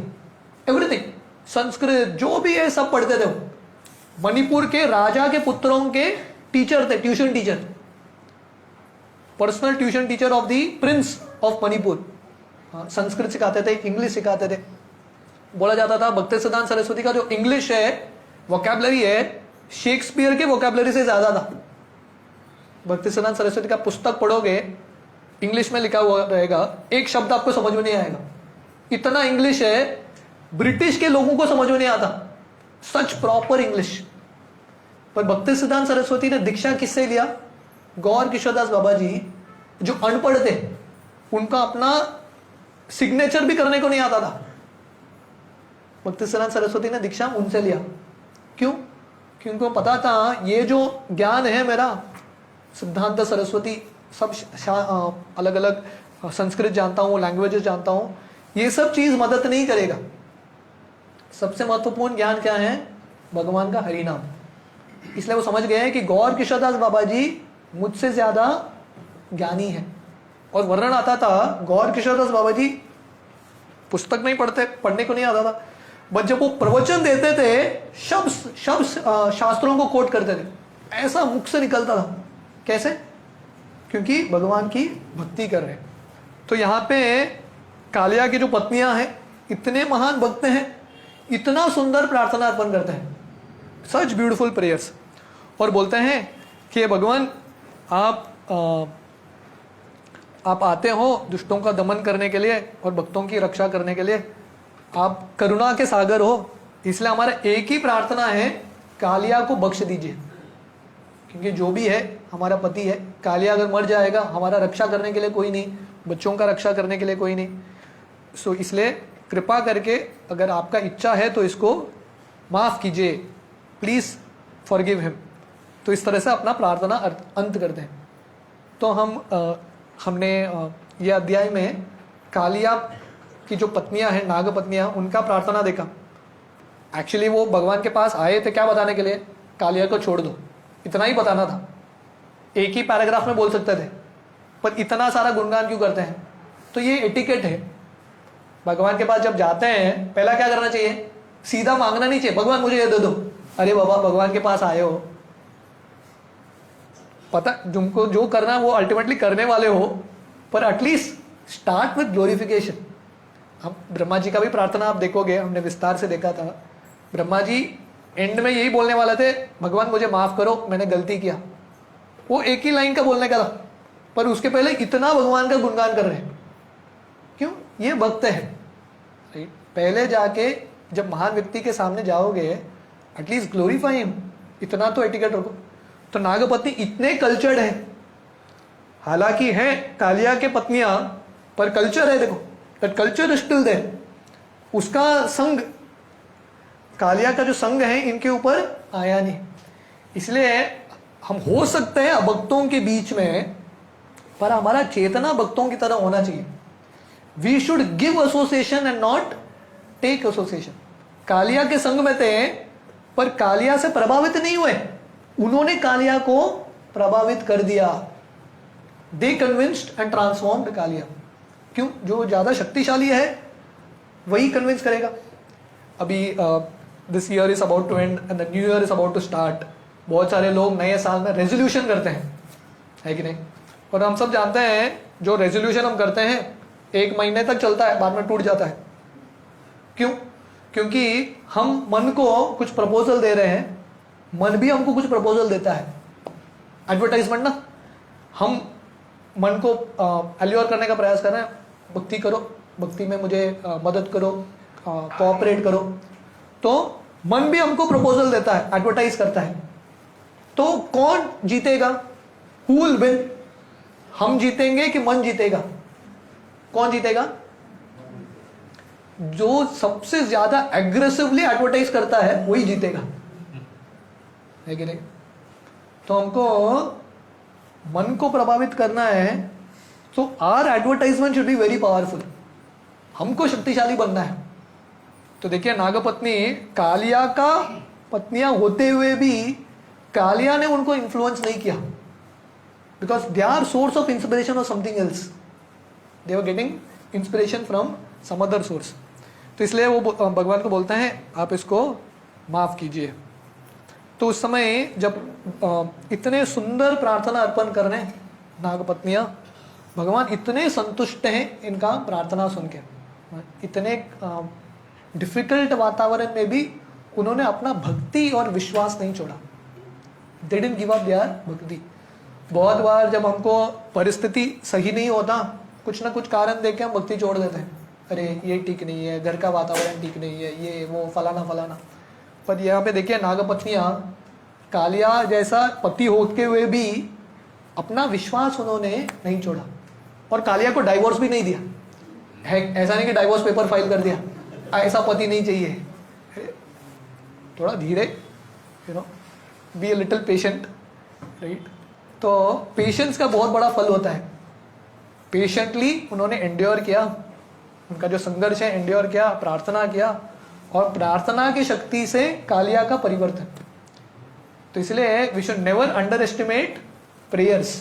एवरीथिंग, संस्कृत जो भी है सब पढ़ते थे वो। मणिपुर के राजा के पुत्रों के टीचर थे, tuition teacher, personal tuition teacher of the Prince of Manipur. Sanskrit सिखाते थे, इंग्लिश सिखाते थे। बोला जाता था भक्ति सिद्धांत सरस्वती का जो इंग्लिश है, वोकैबुलरी है, शेक्सपियर के वोकैबुलरी से ज्यादा था। भक्ति सिद्धांत सरस्वती का पुस्तक पढ़ोगे, इंग्लिश में लिखा हुआ रहेगा, एक शब्द आपको समझ में नहीं आएगा। इतना इंग्लिश है, ब्रिटिश के लोगों को समझ में नहीं आता, सच प्रॉपर इंग्लिश। पर भक्ति सिद्धांत सरस्वती ने दीक्षा किससे लिया? गौर किशोरदास बाबा जी जो अनपढ़ थे, उनका अपना सिग्नेचर भी करने को नहीं आता था। भक्तिसिद्धांत सरस्वती ने दीक्षा उनसे लिया। क्यों? क्योंकि उनको पता था ये जो ज्ञान है मेरा, सिद्धांत सरस्वती, सब अलग अलग संस्कृत जानता हूँ, लैंग्वेजेस जानता हूँ, ये सब चीज मदद नहीं करेगा। सबसे महत्वपूर्ण ज्ञान क्या है? भगवान का हरि नाम। इसलिए वो समझ गए हैं कि गौर किशोरदास बाबा जी मुझसे ज्यादा ज्ञानी है। और वर्णन आता था, गौर किशोरदास बाबा जी पुस्तक नहीं पढ़ते, पढ़ने को नहीं आता था, बट जब वो प्रवचन देते थे शब्द शास्त्रों को कोट करते थे, ऐसा मुख से निकलता था। कैसे? क्योंकि भगवान की भक्ति कर रहे हैं। तो यहाँ पे कालिया की जो पत्नियां हैं, इतने महान भक्त हैं, इतना सुंदर प्रार्थना अर्पण करते हैं, सच ब्यूटीफुल प्रेयर्स, और बोलते हैं कि भगवान आप आते हो दुष्टों का दमन करने के लिए और भक्तों की रक्षा करने के लिए, आप करुणा के सागर हो, इसलिए हमारा एक ही प्रार्थना है, कालिया को बख्श दीजिए। क्योंकि जो भी है हमारा पति है, कालिया अगर मर जाएगा हमारा रक्षा करने के लिए कोई नहीं, बच्चों का रक्षा करने के लिए कोई नहीं। सो इसलिए कृपा करके अगर आपका इच्छा है तो इसको माफ कीजिए, प्लीज फॉरगिव हिम। तो इस तरह से अपना प्रार्थना अंत करते हैं। तो हमने ये अध्याय में कालिया की जो पत्नियां हैं, नाग पत्नियां, उनका प्रार्थना देखा। एक्चुअली वो भगवान के पास आए थे क्या बताने के लिए? कालिया को छोड़ दो, इतना ही बताना था। एक ही पैराग्राफ में बोल सकते थे, पर इतना सारा गुणगान क्यों करते हैं? तो ये एटिकेट है। भगवान के पास जब जाते हैं पहला क्या करना चाहिए? सीधा मांगना नहीं चाहिए, भगवान मुझे ये दे दो। अरे बाबा, भगवान के पास आए हो, पता तुमको जो करना है वो अल्टीमेटली करने वाले हो, पर एटलीस्ट स्टार्ट विद ग्लोरिफिकेशन। हम ब्रह्मा जी का भी प्रार्थना आप देखोगे, हमने विस्तार से देखा था। ब्रह्मा जी एंड में यही बोलने वाले थे, भगवान मुझे माफ करो, मैंने गलती किया। वो एक ही लाइन का बोलने का था, पर उसके पहले इतना भगवान का गुणगान कर रहे हैं। क्यों? ये भक्त है। पहले जाके जब महान व्यक्ति के सामने जाओगे, एटलीस्ट ग्लोरीफाई हिम, इतना तो एटिकेट रखो। तो नागपत्नी इतने कल्चर्ड है, हालांकि है कालिया के पत्नियां, पर कल्चर है। देखो, that culture is still there. उसका संग, कालिया का जो संग है इनके ऊपर आया नहीं। इसलिए हम हो सकते हैं भक्तों के बीच में, पर हमारा चेतना भक्तों की तरह होना चाहिए। We should give association and not take association. Kaliya के संग में थे, पर कालिया से प्रभावित नहीं हुए, उन्होंने कालिया को प्रभावित कर दिया। They convinced and transformed Kaliya. क्यों? जो ज्यादा शक्तिशाली है वही कन्विंस करेगा। अभी this year is about to end and the new year is about to start. बहुत सारे लोग नए साल में रेजोल्यूशन करते हैं, है कि नहीं? और हम सब जानते हैं जो रेजोल्यूशन हम करते हैं 1 महीने तक चलता है, बाद में टूट जाता है। क्यों? क्योंकि हम मन को कुछ प्रपोजल दे रहे हैं, मन भी हमको कुछ प्रपोजल देता है। एडवर्टाइजमेंट ना, हम मन को एल्योर करने का प्रयास कर रहे हैं, भक्ति करो, भक्ति में मुझे मदद करो, कोऑपरेट करो। तो मन भी हमको प्रपोजल देता है, एडवर्टाइज करता है। तो कौन जीतेगा? Who will win? हम जीतेंगे कि मन जीतेगा? कौन जीतेगा? जो सबसे ज्यादा एग्रेसिवली एडवर्टाइज करता है वही जीतेगा, है कि नहीं? तो हमको मन को प्रभावित करना है, तो our advertisement should be very powerful. हमको शक्तिशाली बनना है। तो देखिए, नागपत्नी कालिया का पत्नियां होते हुए भी कालिया ने उनको इन्फ्लुएंस नहीं किया, because they are source of inspiration और something else. They are getting inspiration from some other source. तो इसलिए वो भगवान को बोलते हैं आप इसको माफ कीजिए। तो उस समय जब इतने सुंदर प्रार्थना अर्पण कर रहे नागपत्नियां, भगवान इतने संतुष्ट हैं इनका प्रार्थना सुन के। इतने डिफिकल्ट वातावरण में भी उन्होंने अपना भक्ति और विश्वास नहीं छोड़ा। They didn't give up their bhakti. बहुत बार जब हमको परिस्थिति सही नहीं होता, कुछ ना कुछ कारण देके हम भक्ति छोड़ देते हैं। अरे ये ठीक नहीं है, घर का वातावरण ठीक नहीं है, ये वो फलाना फलाना। पर यहाँ पे देखिए, नागपत्नियां कालिया जैसा पति होते हुए भी अपना विश्वास उन्होंने नहीं छोड़ा और कालिया को डाइवोर्स भी नहीं दिया है। ऐसा नहीं कि डाइवोर्स पेपर फाइल कर दिया, ऐसा पति नहीं चाहिए। थोड़ा धीरे, be a little patient, right. तो पेशेंस का बहुत बड़ा फल होता है। पेशेंटली उन्होंने एंड्योर किया, उनका जो संघर्ष है एंड्योर किया, प्रार्थना किया और प्रार्थना की शक्ति से कालिया का परिवर्तन। तो इसलिए we should never underestimate prayers.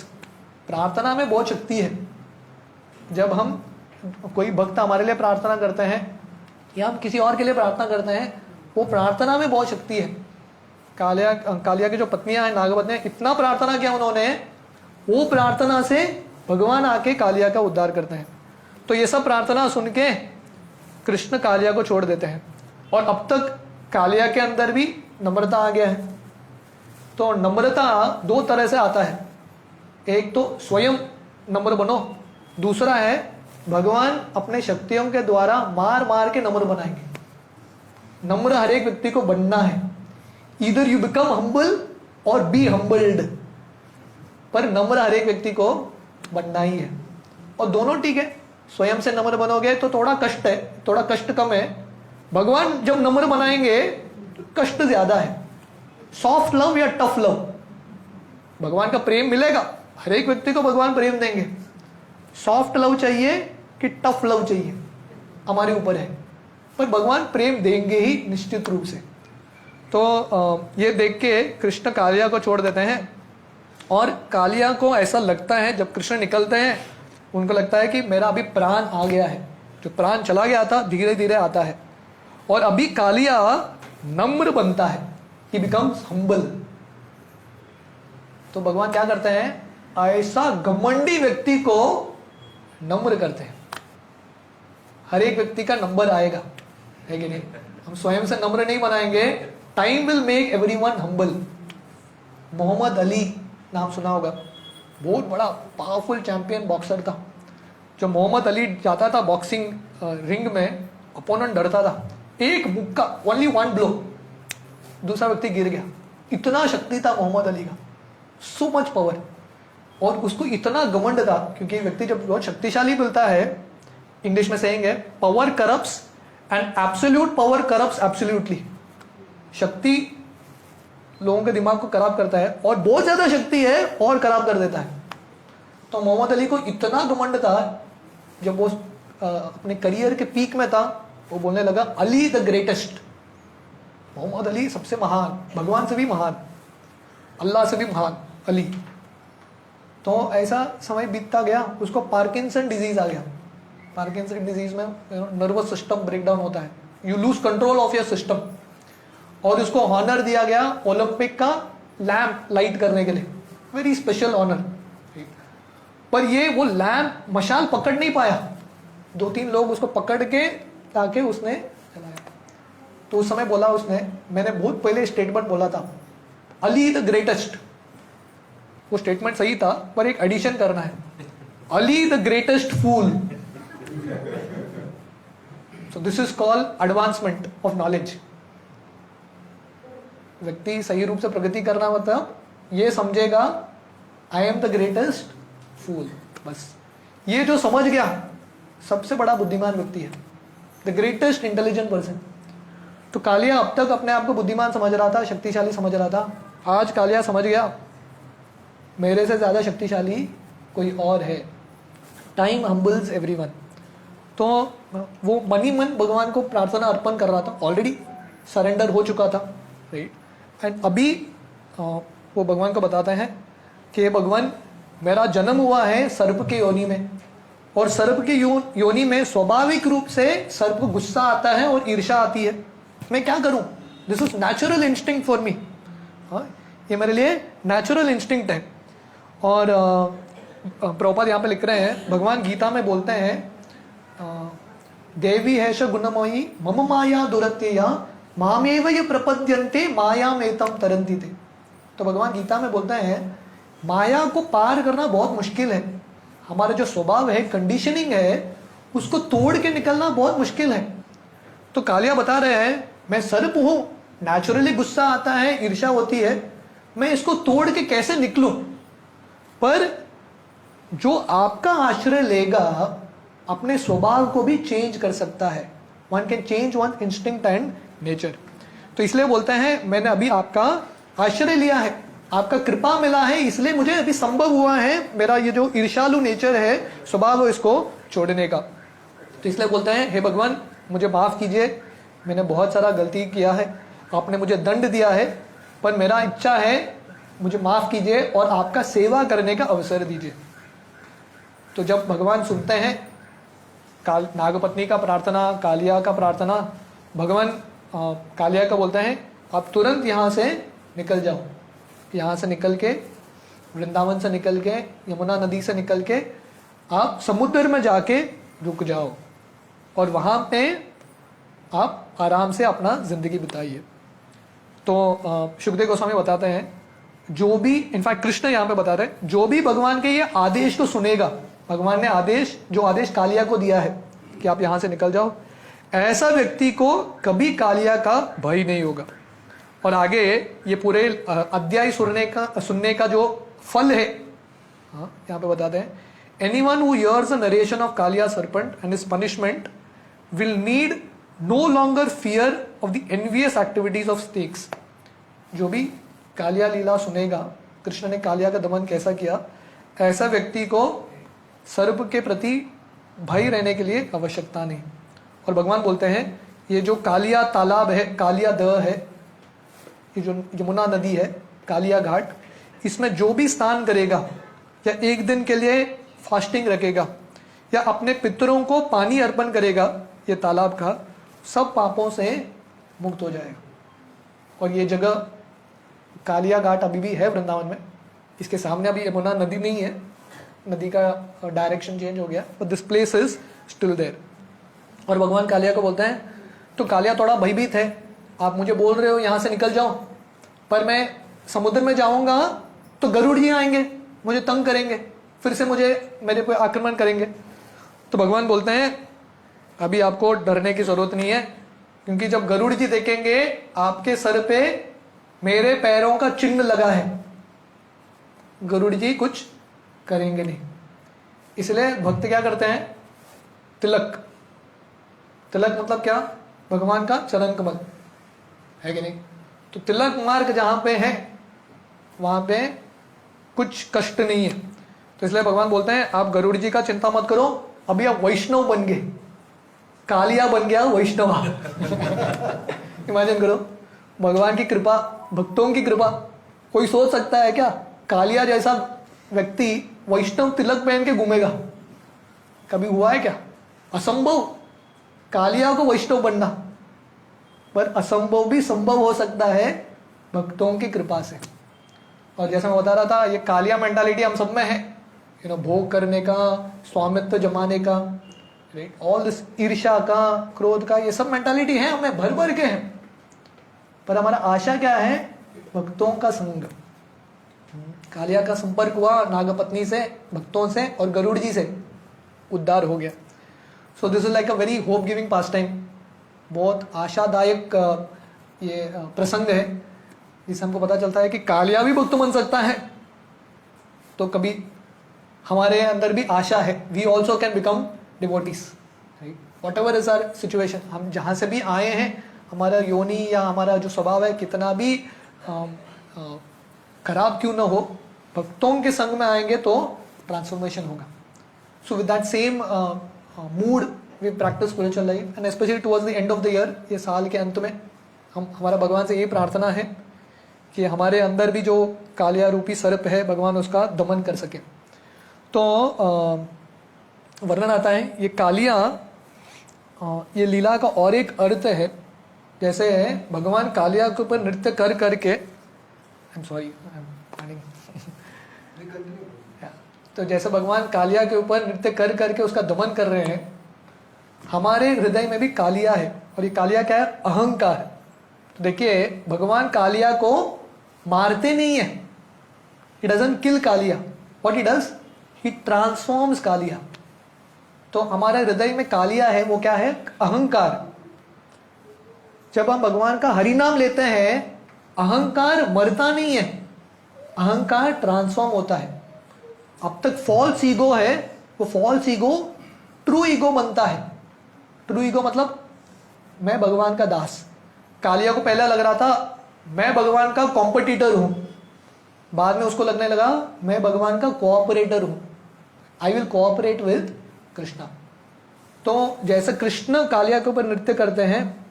प्रार्थना में बहुत शक्ति है। जब हम कोई भक्त हमारे लिए प्रार्थना करते हैं या हम किसी और के लिए प्रार्थना करते हैं, वो प्रार्थना में बहुत शक्ति है। कालिया की जो पत्नियां हैं, नागपत्नियां, इतना प्रार्थना किया उन्होंने, वो प्रार्थना से भगवान आके कालिया का उद्धार करते हैं। तो ये सब प्रार्थना सुन के कृष्ण कालिया को छोड़ देते हैं और अब तक कालिया के अंदर भी नम्रता आ गया है। तो नम्रता दो तरह से आता है, एक तो स्वयं नम्र बनो, दूसरा है भगवान अपने शक्तियों के द्वारा मार मार के नम्र बनाएंगे। नम्र हर एक व्यक्ति को बनना है, ईदर यू बिकम हम्बल और बी हम्बल्ड, पर नम्र हर एक व्यक्ति को बनना ही है। और दोनों ठीक है, स्वयं से नम्र बनोगे तो थोड़ा कष्ट है, थोड़ा कष्ट कम है। भगवान जब नम्र बनाएंगे कष्ट ज्यादा है। सॉफ्ट लव या टफ लव, भगवान का प्रेम मिलेगा, हर एक व्यक्ति को भगवान प्रेम देंगे। सॉफ्ट लव चाहिए कि टफ लव चाहिए, हमारे ऊपर है, पर भगवान प्रेम देंगे ही निश्चित रूप से। तो ये देख के कृष्ण कालिया को छोड़ देते हैं और कालिया को ऐसा लगता है, जब कृष्ण निकलते हैं उनको लगता है कि मेरा अभी प्राण आ गया है। जो प्राण चला गया था धीरे धीरे आता है और अभी कालिया नम्र बनता है, ही बिकम्स हम्बल। तो भगवान क्या करते हैं, ऐसा घमंडी व्यक्ति को नम्र करते हैं। हर एक व्यक्ति का नंबर आएगा, है कि नहीं? हम स्वयं से नम्र नहीं बनाएंगे, time will make everyone humble. Muhammad Ali नाम सुना होगा, बहुत बड़ा पावरफुल चैंपियन बॉक्सर था। जो मोहम्मद अली जाता था बॉक्सिंग रिंग में, अपोनेंट डरता था, एक मुक्का, ओनली वन ब्लो, दूसरा व्यक्ति गिर गया। इतना शक्ति था मोहम्मद अली का, सो मच पावर। और उसको इतना घमंड था, क्योंकि व्यक्ति जब बहुत शक्तिशाली मिलता है, इंग्लिश में सेइंग है, power corrupts and absolute power corrupts absolutely. शक्ति लोगों के दिमाग को खराब करता है और बहुत ज्यादा शक्ति है और खराब कर देता है। तो मोहम्मद अली को इतना घमंड था, जब वो अपने करियर के पीक में था, वो बोलने लगा अली द ग्रेटेस्ट। मोहम्मद अली सबसे महान, भगवान से भी महान, अल्लाह से भी महान अली। तो ऐसा समय बीतता गया, उसको पार्किंसन डिजीज आ गया। पार्किंसन डिजीज में नर्वस सिस्टम ब्रेकडाउन होता है, you lose control of your system. और उसको ऑनर दिया गया ओलंपिक का लैंप लाइट करने के लिए, वेरी स्पेशल ऑनर। पर ये वो लैंप मशाल पकड़ नहीं पाया, 2-3 लोग उसको पकड़ के ताकि उसने चलाया। तो उस समय बोला उसने, मैंने बहुत पहले स्टेटमेंट बोला था, अली द ग्रेटेस्ट। वो स्टेटमेंट सही था, पर एक एडिशन करना है, Ali the greatest fool. So this is called advancement of knowledge. व्यक्ति सही रूप से प्रगति करना मतलब ये समझेगा, I am the greatest fool. बस ये जो समझ गया सबसे बड़ा बुद्धिमान व्यक्ति है, द ग्रेटेस्ट इंटेलिजेंट पर्सन। तो कालिया अब तक अपने आप को बुद्धिमान समझ रहा था, शक्तिशाली समझ रहा था। आज कालिया समझ गया मेरे से ज्यादा शक्तिशाली कोई और है। Time हम्बल्स everyone. तो वो मन ही मन भगवान को प्रार्थना अर्पण कर रहा था, ऑलरेडी सरेंडर हो चुका था, राइट। एंड अभी वो भगवान को बताते हैं कि भगवान मेरा जन्म हुआ है सर्प के योनि में, और सर्प की योनि में स्वाभाविक रूप से सर्प को गुस्सा आता है और ईर्ष्या आती है। मैं क्या करूं, this is natural instinct for me. ये मेरे लिए नेचुरल इंस्टिंक्ट है। और प्रभुपाद यहाँ पे लिख रहे हैं, भगवान गीता में बोलते हैं, देवी हैश गुणमयी मम माया दुरत्यया मामेव ये प्रपद्यन्ते मायामेतम तरन्ति ते। तो भगवान गीता में बोलते हैं माया को पार करना बहुत मुश्किल है। हमारा जो स्वभाव है, कंडीशनिंग है, उसको तोड़ के निकलना बहुत मुश्किल है। तो कालिया बता रहे हैं मैं सर्प हूं, नेचुरली गुस्सा आता है, ईर्ष्या होती है, मैं इसको तोड़ के कैसे निकलूं। पर जो आपका आश्रय लेगा अपने स्वभाव को भी चेंज कर सकता है। One can change one instinct and nature. तो इसलिए बोलते हैं मैंने अभी आपका आश्रय लिया है, आपका कृपा मिला है, इसलिए मुझे अभी संभव हुआ है मेरा ये जो ईर्ष्यालु नेचर है, स्वभाव है, इसको छोड़ने का। तो इसलिए बोलते हैं हे भगवान मुझे माफ कीजिए, मैंने बहुत सारा गलती किया है, आपने मुझे दंड दिया है, पर मेरा इच्छा है मुझे माफ कीजिए और आपका सेवा करने का अवसर दीजिए। तो जब भगवान सुनते हैं नागपत्नी का प्रार्थना, कालिया का प्रार्थना, भगवान कालिया का बोलते हैं आप तुरंत यहाँ से निकल जाओ, यहाँ से निकल के, वृंदावन से निकल के, यमुना नदी से निकल के आप समुद्र में जाके रुक जाओ और वहाँ पे आप आराम से अपना जिंदगी बिताइए। तो शुकदेव गोस्वामी बताते हैं जो भी, इनफैक्ट कृष्ण यहाँ पे बता रहे हैं, जो भी भगवान के ये आदेश को सुनेगा, भगवान ने जो आदेश कालिया को दिया है कि आप यहाँ से निकल जाओ, ऐसा व्यक्ति को कभी कालिया का भय नहीं होगा। और आगे ये पूरे अध्याय सुनने का जो फल है, हाँ यहाँ पे बताते हैं anyone who hears the narration of Kaliya serpent and his punishment will need no longer fear of the envious activities of snakes. जो भी कालिया लीला सुनेगा, कृष्ण ने कालिया का दमन कैसा किया, ऐसा व्यक्ति को सर्प के प्रति भय रहने के लिए आवश्यकता नहीं। और भगवान बोलते हैं ये जो कालिया तालाब है, कालिया दह है, ये जो यमुना नदी है, कालिया घाट, इसमें जो भी स्नान करेगा या एक दिन के लिए फास्टिंग रखेगा या अपने पितरों को पानी अर्पण करेगा ये तालाब का, सब पापों से मुक्त हो जाएगा। और ये जगह कालिया घाट अभी भी है वृंदावन में, इसके सामने अभी यमुना नदी नहीं है, नदी का डायरेक्शन चेंज हो गया, but this place is still there. और भगवान कालिया को बोलते हैं तो कालिया थोड़ा भयभीत है, आप मुझे बोल रहे हो यहाँ से निकल जाओ, पर मैं समुद्र में जाऊंगा तो गरुड़ जी आएंगे, मुझे तंग करेंगे, फिर से मेरे पे आक्रमण करेंगे। तो भगवान बोलते हैं अभी आपको डरने की जरूरत नहीं है, क्योंकि जब गरुड़ जी देखेंगे आपके सर पे मेरे पैरों का चिन्ह लगा है, गरुड़ जी कुछ करेंगे नहीं। इसलिए भक्त क्या करते हैं, तिलक। तिलक मतलब क्या, भगवान का चरण कमल है कि नहीं। तो तिलक मार्ग जहां पे है वहां पे कुछ कष्ट नहीं है। तो इसलिए भगवान बोलते हैं आप गरुड़ जी का चिंता मत करो, अभी आप वैष्णव बन गए, कालिया बन गया वैष्णव। इमेजिन करो भगवान की कृपा, भक्तों की कृपा। कोई सोच सकता है क्या कालिया जैसा व्यक्ति वैष्णव तिलक पहन के घूमेगा, कभी हुआ है क्या, असंभव। कालिया को वैष्णव बनना, पर असंभव भी संभव हो सकता है भक्तों की कृपा से। और जैसा मैं बता रहा था ये कालिया मेंटालिटी हम सब में है, भोग करने का, स्वामित्व जमाने का, ऑल दिस ईर्ष्या का, क्रोध का, ये सब मेंटालिटी है हमें भर भर के हैं। पर हमारा आशा क्या है, भक्तों का संग। कालिया का संपर्क हुआ नागपत्नी से, भक्तों से और गरुड़ जी से, उद्धार हो गया। सो this is like a very hope giving pass time. बहुत आशादायक ये प्रसंग है, जिससे हमको पता चलता है कि कालिया भी भक्त बन सकता है। तो कभी हमारे अंदर भी आशा है, we also can become devotees, whatever is our situation. हम जहाँ से भी आए हैं, हमारा योनि या हमारा जो स्वभाव है कितना भी खराब क्यों ना हो, भक्तों के संग में आएंगे तो ट्रांसफॉर्मेशन होगा। So with that same mood we practise spiritual life, and specially towards the end of the year, ये साल के अंत में हमारा भगवान से ये प्रार्थना है कि हमारे अंदर भी जो कालिया रूपी सर्प है भगवान उसका दमन कर सके। तो वर्णन आता है ये कालिया, ये लीला का और एक अर्थ है, जैसे भगवान कालिया के ऊपर नृत्य कर करके, आई एम सॉरी तो जैसे भगवान कालिया के ऊपर नृत्य कर करके उसका दमन कर रहे हैं, हमारे हृदय में भी कालिया है। और ये कालिया क्या है, अहंकार। तो देखिए भगवान कालिया को मारते नहीं है, he doesn't kill Kaliya, what he does, he transforms Kaliya. तो हमारे हृदय में कालिया है, वो क्या है, अहंकार। जब हम भगवान का हरि नाम लेते हैं, अहंकार मरता नहीं है, अहंकार ट्रांसफॉर्म होता है। अब तक फॉल्स ईगो है, वो फॉल्स ईगो ट्रू ईगो बनता है। ट्रू ईगो मतलब मैं भगवान का दास। कालिया को पहले लग रहा था मैं भगवान का कॉम्पिटिटर हूं, बाद में उसको लगने लगा मैं भगवान का कोऑपरेटर हूं, I will cooperate with Krishna. तो जैसे कृष्ण कालिया के ऊपर नृत्य करते हैं,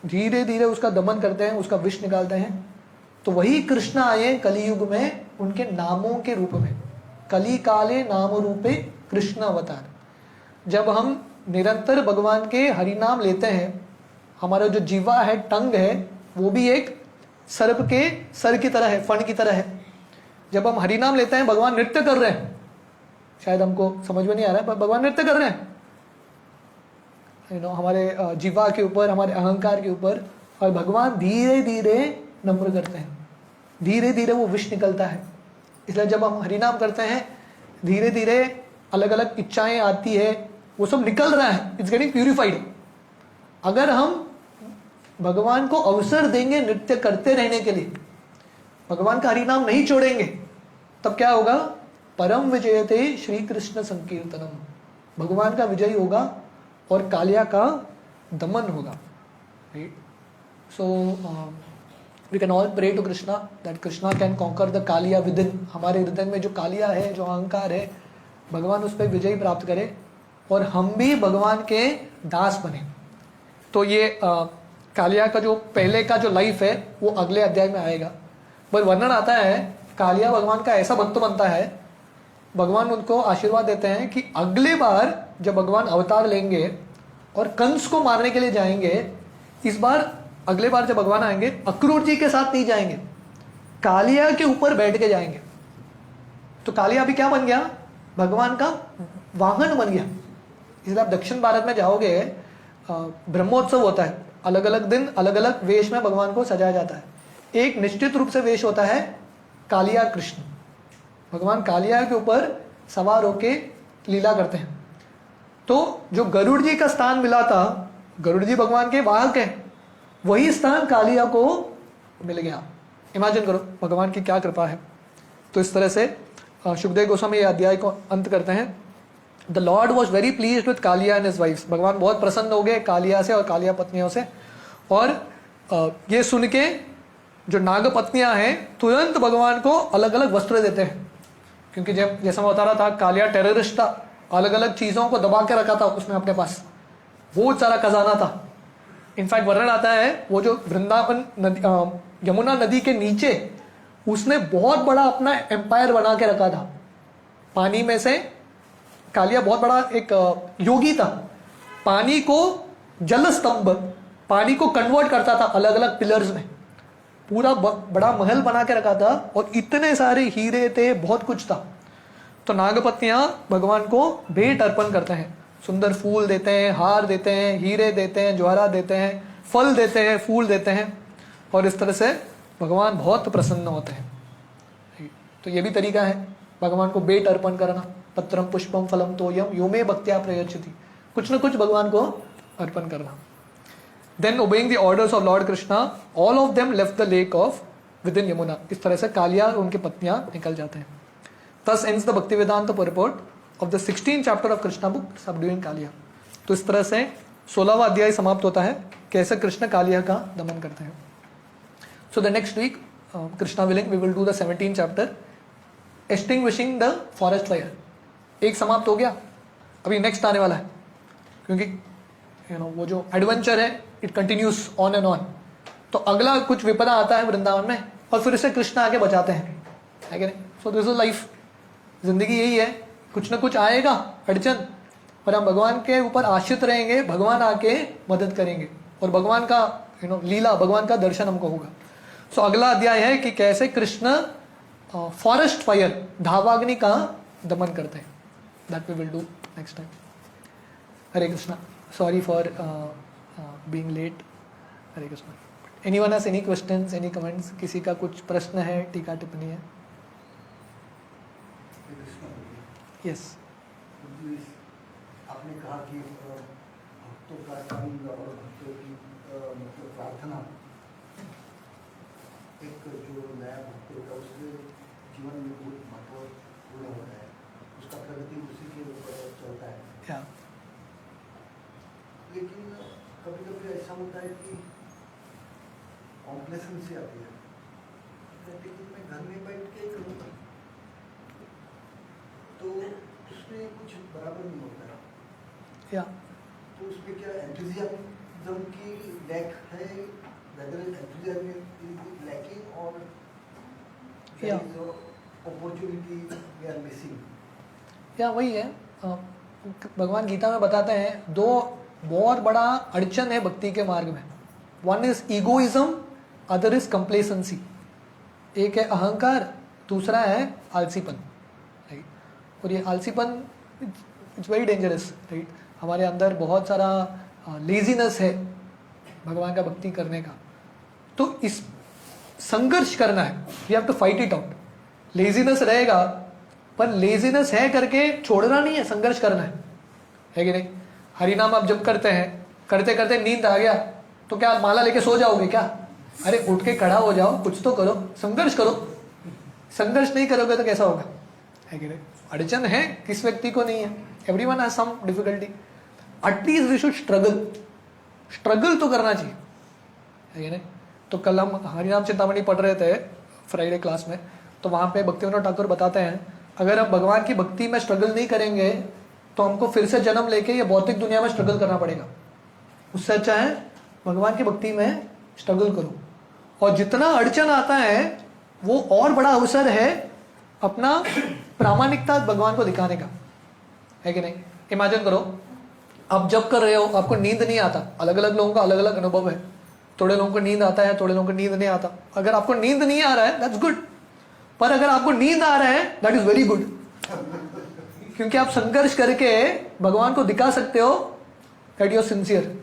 धीरे धीरे उसका दमन करते हैं, उसका विष निकालते हैं, तो वही कृष्ण आए कलियुग में उनके नामों के रूप में। कली काले नाम रूपे कृष्ण अवतार। जब हम निरंतर भगवान के हरि नाम लेते हैं, हमारा जो जीवा है, टंग है, वो भी एक सर्प के सर की तरह है, फण की तरह है। जब हम हरि नाम लेते हैं, भगवान नृत्य कर रहे हैं, शायद हमको समझ में नहीं आ रहा है पर भगवान नृत्य कर रहे हैं हमारे जीवा के ऊपर, हमारे अहंकार के ऊपर, और भगवान धीरे धीरे नम्र करते हैं, धीरे धीरे वो विष निकलता है। इसलिए जब हम हरि नाम करते हैं, धीरे धीरे अलग अलग इच्छाएं आती है, वो सब निकल रहा है, इट्स गेटिंग प्यूरिफाइड। अगर हम भगवान को अवसर देंगे नृत्य करते रहने के लिए, भगवान का हरि नाम नहीं छोड़ेंगे, तब क्या होगा? परम विजयते श्री कृष्ण संकीर्तनम, भगवान का विजय होगा और कालिया का दमन होगा। So we can all pray to Krishna that Krishna can conquer the Kaliya within. हमारे हृदय में जो कालिया है, जो अहंकार है, भगवान उस पर विजय प्राप्त करे और हम भी भगवान के दास बने। तो ये कालिया का जो पहले का जो लाइफ है वो अगले अध्याय में आएगा। पर वर्णन आता है कालिया भगवान का ऐसा भक्त बनता है, भगवान उनको आशीर्वाद देते हैं कि अगले बार जब भगवान अवतार लेंगे और कंस को मारने के लिए जाएंगे, इस बार अगले बार जब भगवान आएंगे अक्रूर जी के साथ नहीं जाएंगे, कालिया के ऊपर बैठ के जाएंगे। तो कालिया अभी क्या बन गया? भगवान का वाहन बन गया। इसलिए आप दक्षिण भारत में जाओगे, ब्रह्मोत्सव होता है, अलग अलग दिन अलग अलग वेश में भगवान को सजाया जाता है। एक निश्चित रूप से वेश होता है कालिया कृष्ण, भगवान कालिया के ऊपर सवार होके लीला करते हैं। तो जो गरुड़ जी का स्थान मिला था, गरुड़ जी भगवान के वाहक हैं, वही स्थान कालिया को मिल गया। इमेजिन करो भगवान की क्या कृपा है। तो इस तरह से सुखदेव गोस्वामी ये अध्याय को अंत करते हैं। The Lord was very pleased with Kaliya and his wifes, भगवान बहुत प्रसन्न हो गए कालिया से और कालिया पत्नियों से। और ये सुन के जो नाग पत्नियां हैं तुरंत भगवान को अलग अलग वस्त्र देते हैं, क्योंकि जब जैसा मैं बता रहा था कालिया टेररिस्ट था, अलग अलग चीज़ों को दबा के रखा था उसने अपने पास, बहुत सारा खजाना था। इनफैक्ट वर्णन आता है वो जो वृंदावन नदी, यमुना नदी के नीचे उसने बहुत बड़ा अपना एम्पायर बना के रखा था। पानी में से कालिया बहुत बड़ा एक योगी था, पानी को जल स्तंभ, पानी को कन्वर्ट करता था अलग अलग पिलर्स में, पूरा बड़ा महल बना के रखा था और इतने सारे हीरे थे, बहुत कुछ था। तो नागपत्नियां भगवान को भेंट अर्पण करते हैं, सुंदर फूल देते हैं, हार देते हैं, हीरे देते हैं, ज्वारा देते हैं, फल देते हैं, फूल देते हैं, और इस तरह से भगवान बहुत प्रसन्न होते हैं। तो ये भी तरीका है भगवान को भेंट अर्पण करना, पत्रम पुष्पम फलम तोयम यो मे भक्त्या प्रयच्छति, कुछ न कुछ भगवान को अर्पण करना। Then obeying the orders of Lord Krishna, all of them left the lake of within Yamuna. इस तरह से कालिया और उनकी पत्नियां निकल जाते हैं। Thus ends the Bhaktivedanta purport of the 16th chapter of Krishna book, Subduing Kaliya. तो इस तरह से 16वां अध्याय समाप्त होता है, कैसे कृष्ण कालिया का दमन करते हैं। So the next week, Krishna willing, we will do the 17th chapter, extinguishing the forest fire. एक समाप्त हो गया, अभी नेक्स्ट आने वाला है, क्योंकि वो जो एडवेंचर है it continuous on and on. तो अगला कुछ विपदा आता है वृंदावन में और फिर इसे कृष्ण आके बचाते हैं, है कि नहीं? सो दिस इज लाइफ, जिंदगी यही है, कुछ ना कुछ आएगा अड़चन, पर हम भगवान के ऊपर आश्रित रहेंगे, भगवान आके मदद करेंगे और भगवान का लीला, भगवान का दर्शन हमको होगा। सो अगला अध्याय है कि कैसे कृष्ण फॉरेस्ट फायर, धावाग्नि का दमन करते हैं। That we will do next time. Hare Krishna. Sorry for being late. Hare Krishna. Anyone has any questions, any comments? किसी का कुछ प्रश्न है, टीका टिप्पणी है? Yes. आपने कहा कि भक्तों का संग और भक्तों की मतलब प्रार्थना, एक जो नया भक्त होता है उसके जीवन में बहुत महत्वपूर्ण होता है। उसका प्रगति उसी के ऊपर चलता है। या लेकिन कभी कभी ऐसा होता है कि कॉम्प्लेसेंसी आती है, लेकिन मैं घर में बैठ के करूँगा तो उसमें कुछ बराबर नहीं होता है। या तो उसमें क्या एंथुजियाज्म की लैक है, whether enthusiasm is lacking or there is a opportunity we are missing. या वही है, भगवान गीता में बताते हैं दो बहुत बड़ा अड़चन है भक्ति के मार्ग में. One is egoism, other is complacency. एक है अहंकार, दूसरा है आलसीपन. राइट. और ये आलसीपन इट्स वेरी डेंजरस. राइट. हमारे अंदर बहुत सारा लेजीनेस है भगवान का भक्ति करने का. तो इस संघर्ष करना है. We have to fight it out. Laziness रहेगा पर लेजीनेस है करके छोड़ना नहीं है, संघर्ष करना है कि नहीं. हरिनाम आप जब करते हैं, करते करते नींद आ गया तो क्या माला लेके सो जाओगे क्या? अरे उठ के खड़ा हो जाओ, कुछ तो करो, संघर्ष करो. संघर्ष नहीं करोगे तो कैसा होगा, है कि नहीं. अड़चन है, किस व्यक्ति को नहीं है. Everyone has some difficulty. At least we should struggle. Struggle तो करना चाहिए, है कि नहीं. तो कल हम हरिनाम चिंतामणि पढ़ रहे थे फ्राइडे क्लास में, तो वहां पे भक्तिविनोद ठाकुर बताते हैं अगर हम भगवान की भक्ति में स्ट्रगल नहीं करेंगे तो हमको फिर से जन्म लेके ये भौतिक दुनिया में स्ट्रगल करना पड़ेगा. उससे अच्छा है भगवान की भक्ति में स्ट्रगल करो. और जितना अड़चन आता है वो और बड़ा अवसर है अपना प्रामाणिकता भगवान को दिखाने का, है कि नहीं. इमेजिन करो आप जब कर रहे हो आपको नींद नहीं आता. अलग अलग लोगों का अलग अलग अनुभव है. थोड़े लोगों को नींद आता है, थोड़े लोगों को नींद नहीं आता. अगर आपको नींद नहीं आ रहा है दैट्स गुड, पर अगर आपको नींद आ रहा है दैट इज वेरी गुड, क्योंकि आप संघर्ष करके भगवान को दिखा सकते हो that you are sincere.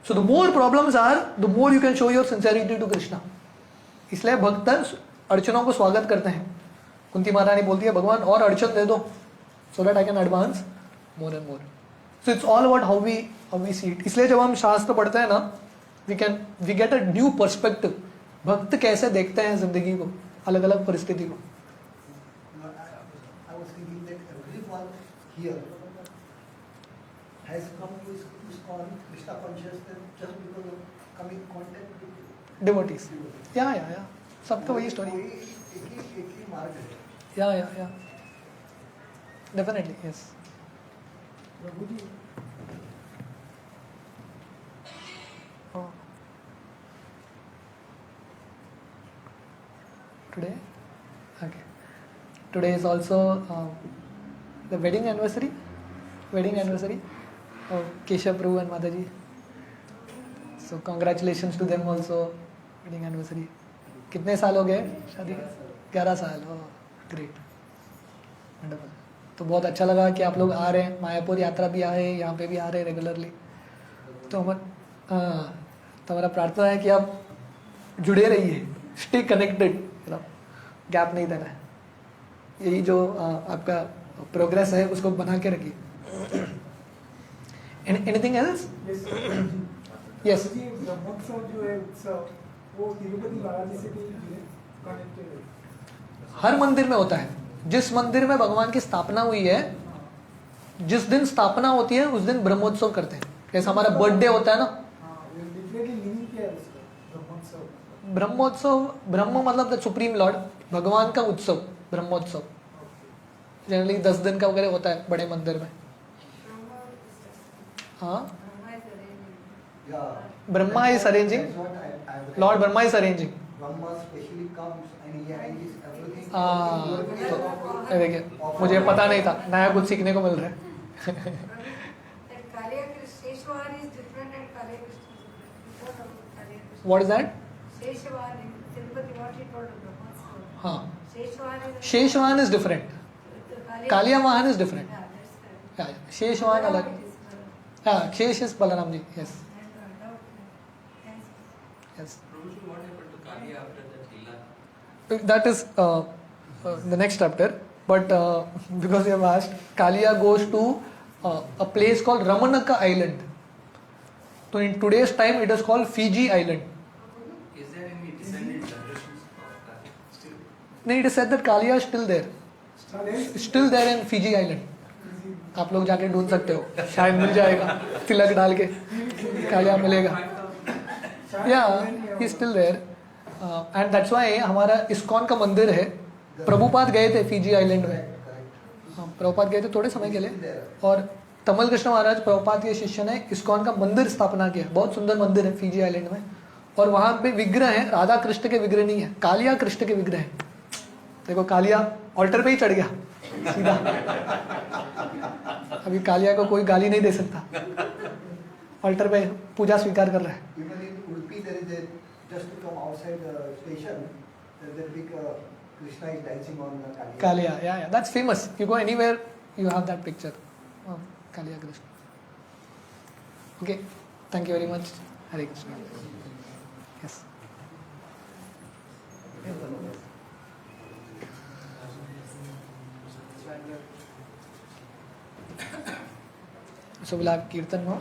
So the more problems are the more you can show your sincerity to Krishna. इसलिए भक्त अड़चनों को स्वागत करते हैं. कुंती महारानी बोलती है भगवान और अड़चन दे दो so that I can advance more and more. So it's all about how we see it. इसलिए जब हम शास्त्र पढ़ते हैं ना we get a new perspective. भक्त कैसे देखते हैं जिंदगी को, अलग अलग परिस्थिति को. I was thinking that everyone here has come to ISKCON, Krishna consciousness just because of coming in contact with devotees. या सबका वही स्टोरी. एक ही मार्ग है. या definitely yes. Prabhu ji Today is also the wedding anniversary of Keshav Prabhu and Mataji. So congratulations to them also, wedding anniversary. कितने साल हो गए शादी के? 11 साल. Great, wonderful. तो बहुत अच्छा लगा कि आप लोग आ रहे हैं. मायापुर यात्रा भी आए, यहाँ पे भी आ रहे हैं रेगुलरली. तो हमारा प्रार्थना है कि आप जुड़े रहिए, स्टे कनेक्टेड, गैप नहीं देना है. यही जो आपका प्रोग्रेस है उसको बना के रखिए. Anything else? यस. ब्रह्मोत्सव जो है उत्सव वो तिरुपति बालाजी से भी कनेक्टेड है. हर मंदिर में होता है. जिस मंदिर में भगवान की स्थापना हुई है, जिस दिन स्थापना होती है उस दिन ब्रह्मोत्सव करते हैं. जैसे हमारा बर्थडे होता है ना. ब्रह्मोत्सव, ब्रह्म मतलब द सुप्रीम लॉर्ड, भगवान का उत्सव ब्रह्मोत्सव. जनरली 10 दिन का वगैरह होता है बड़े मंदिर में. हाँ, Brahma is arranging, Lord Brahma is arranging. तो देखिए मुझे पता नहीं था, नया कुछ सीखने को मिल रहा है. What is that? हाँ, शेषवाहन इज डिफरेंट, कालिया वाहन इज डिफरेंट. शेषवाहन अलग. हाँ, Shesh is Balram ji. Yes yes. That is the next chapter, but because you have asked, Kaliya goes to a place called Ramanaka Island. So in today's time it is called Fiji Island. Is there any descendant generations of Kaliya still? No, it is said that Kaliya is still there. Still there in Fiji island. आप लोग जाके ढूंढ सकते हो, शायद मिल जाएगा तिलक डाल के, कालिया मिलेगा. Yeah he still there. And that's why हमारा इस्कॉन का मंदिर है. प्रभुपाद गए थे फिजी आइलैंड में. प्रभुपाद गए थे थोड़े समय के लिए, और तमल कृष्ण महाराज प्रभुपाद के शिष्य ने इस्कॉन का मंदिर स्थापना किया. बहुत सुंदर मंदिर है फिजी आइलैंड में. और वहां पे विग्रह है, राधा कृष्ण के विग्रह नहीं है, कालिया कृष्ण के विग्रह है. देखो कालिया ऑल्टर पे ही चढ़ गया सीधा. अभी कालिया को कोई गाली नहीं दे सकता, ऑल्टर पे पूजा स्वीकार कर रहा है. Even in Udupi, there is a just to come outside the station, there is a big Krishna is dancing on Kaliya. Kalia, yeah, that's famous. You go anywhere, you have that picture of Kalia Krishna. Okay, thank you very much. Hare Krishna. Yes. So we'll have Kirtan now.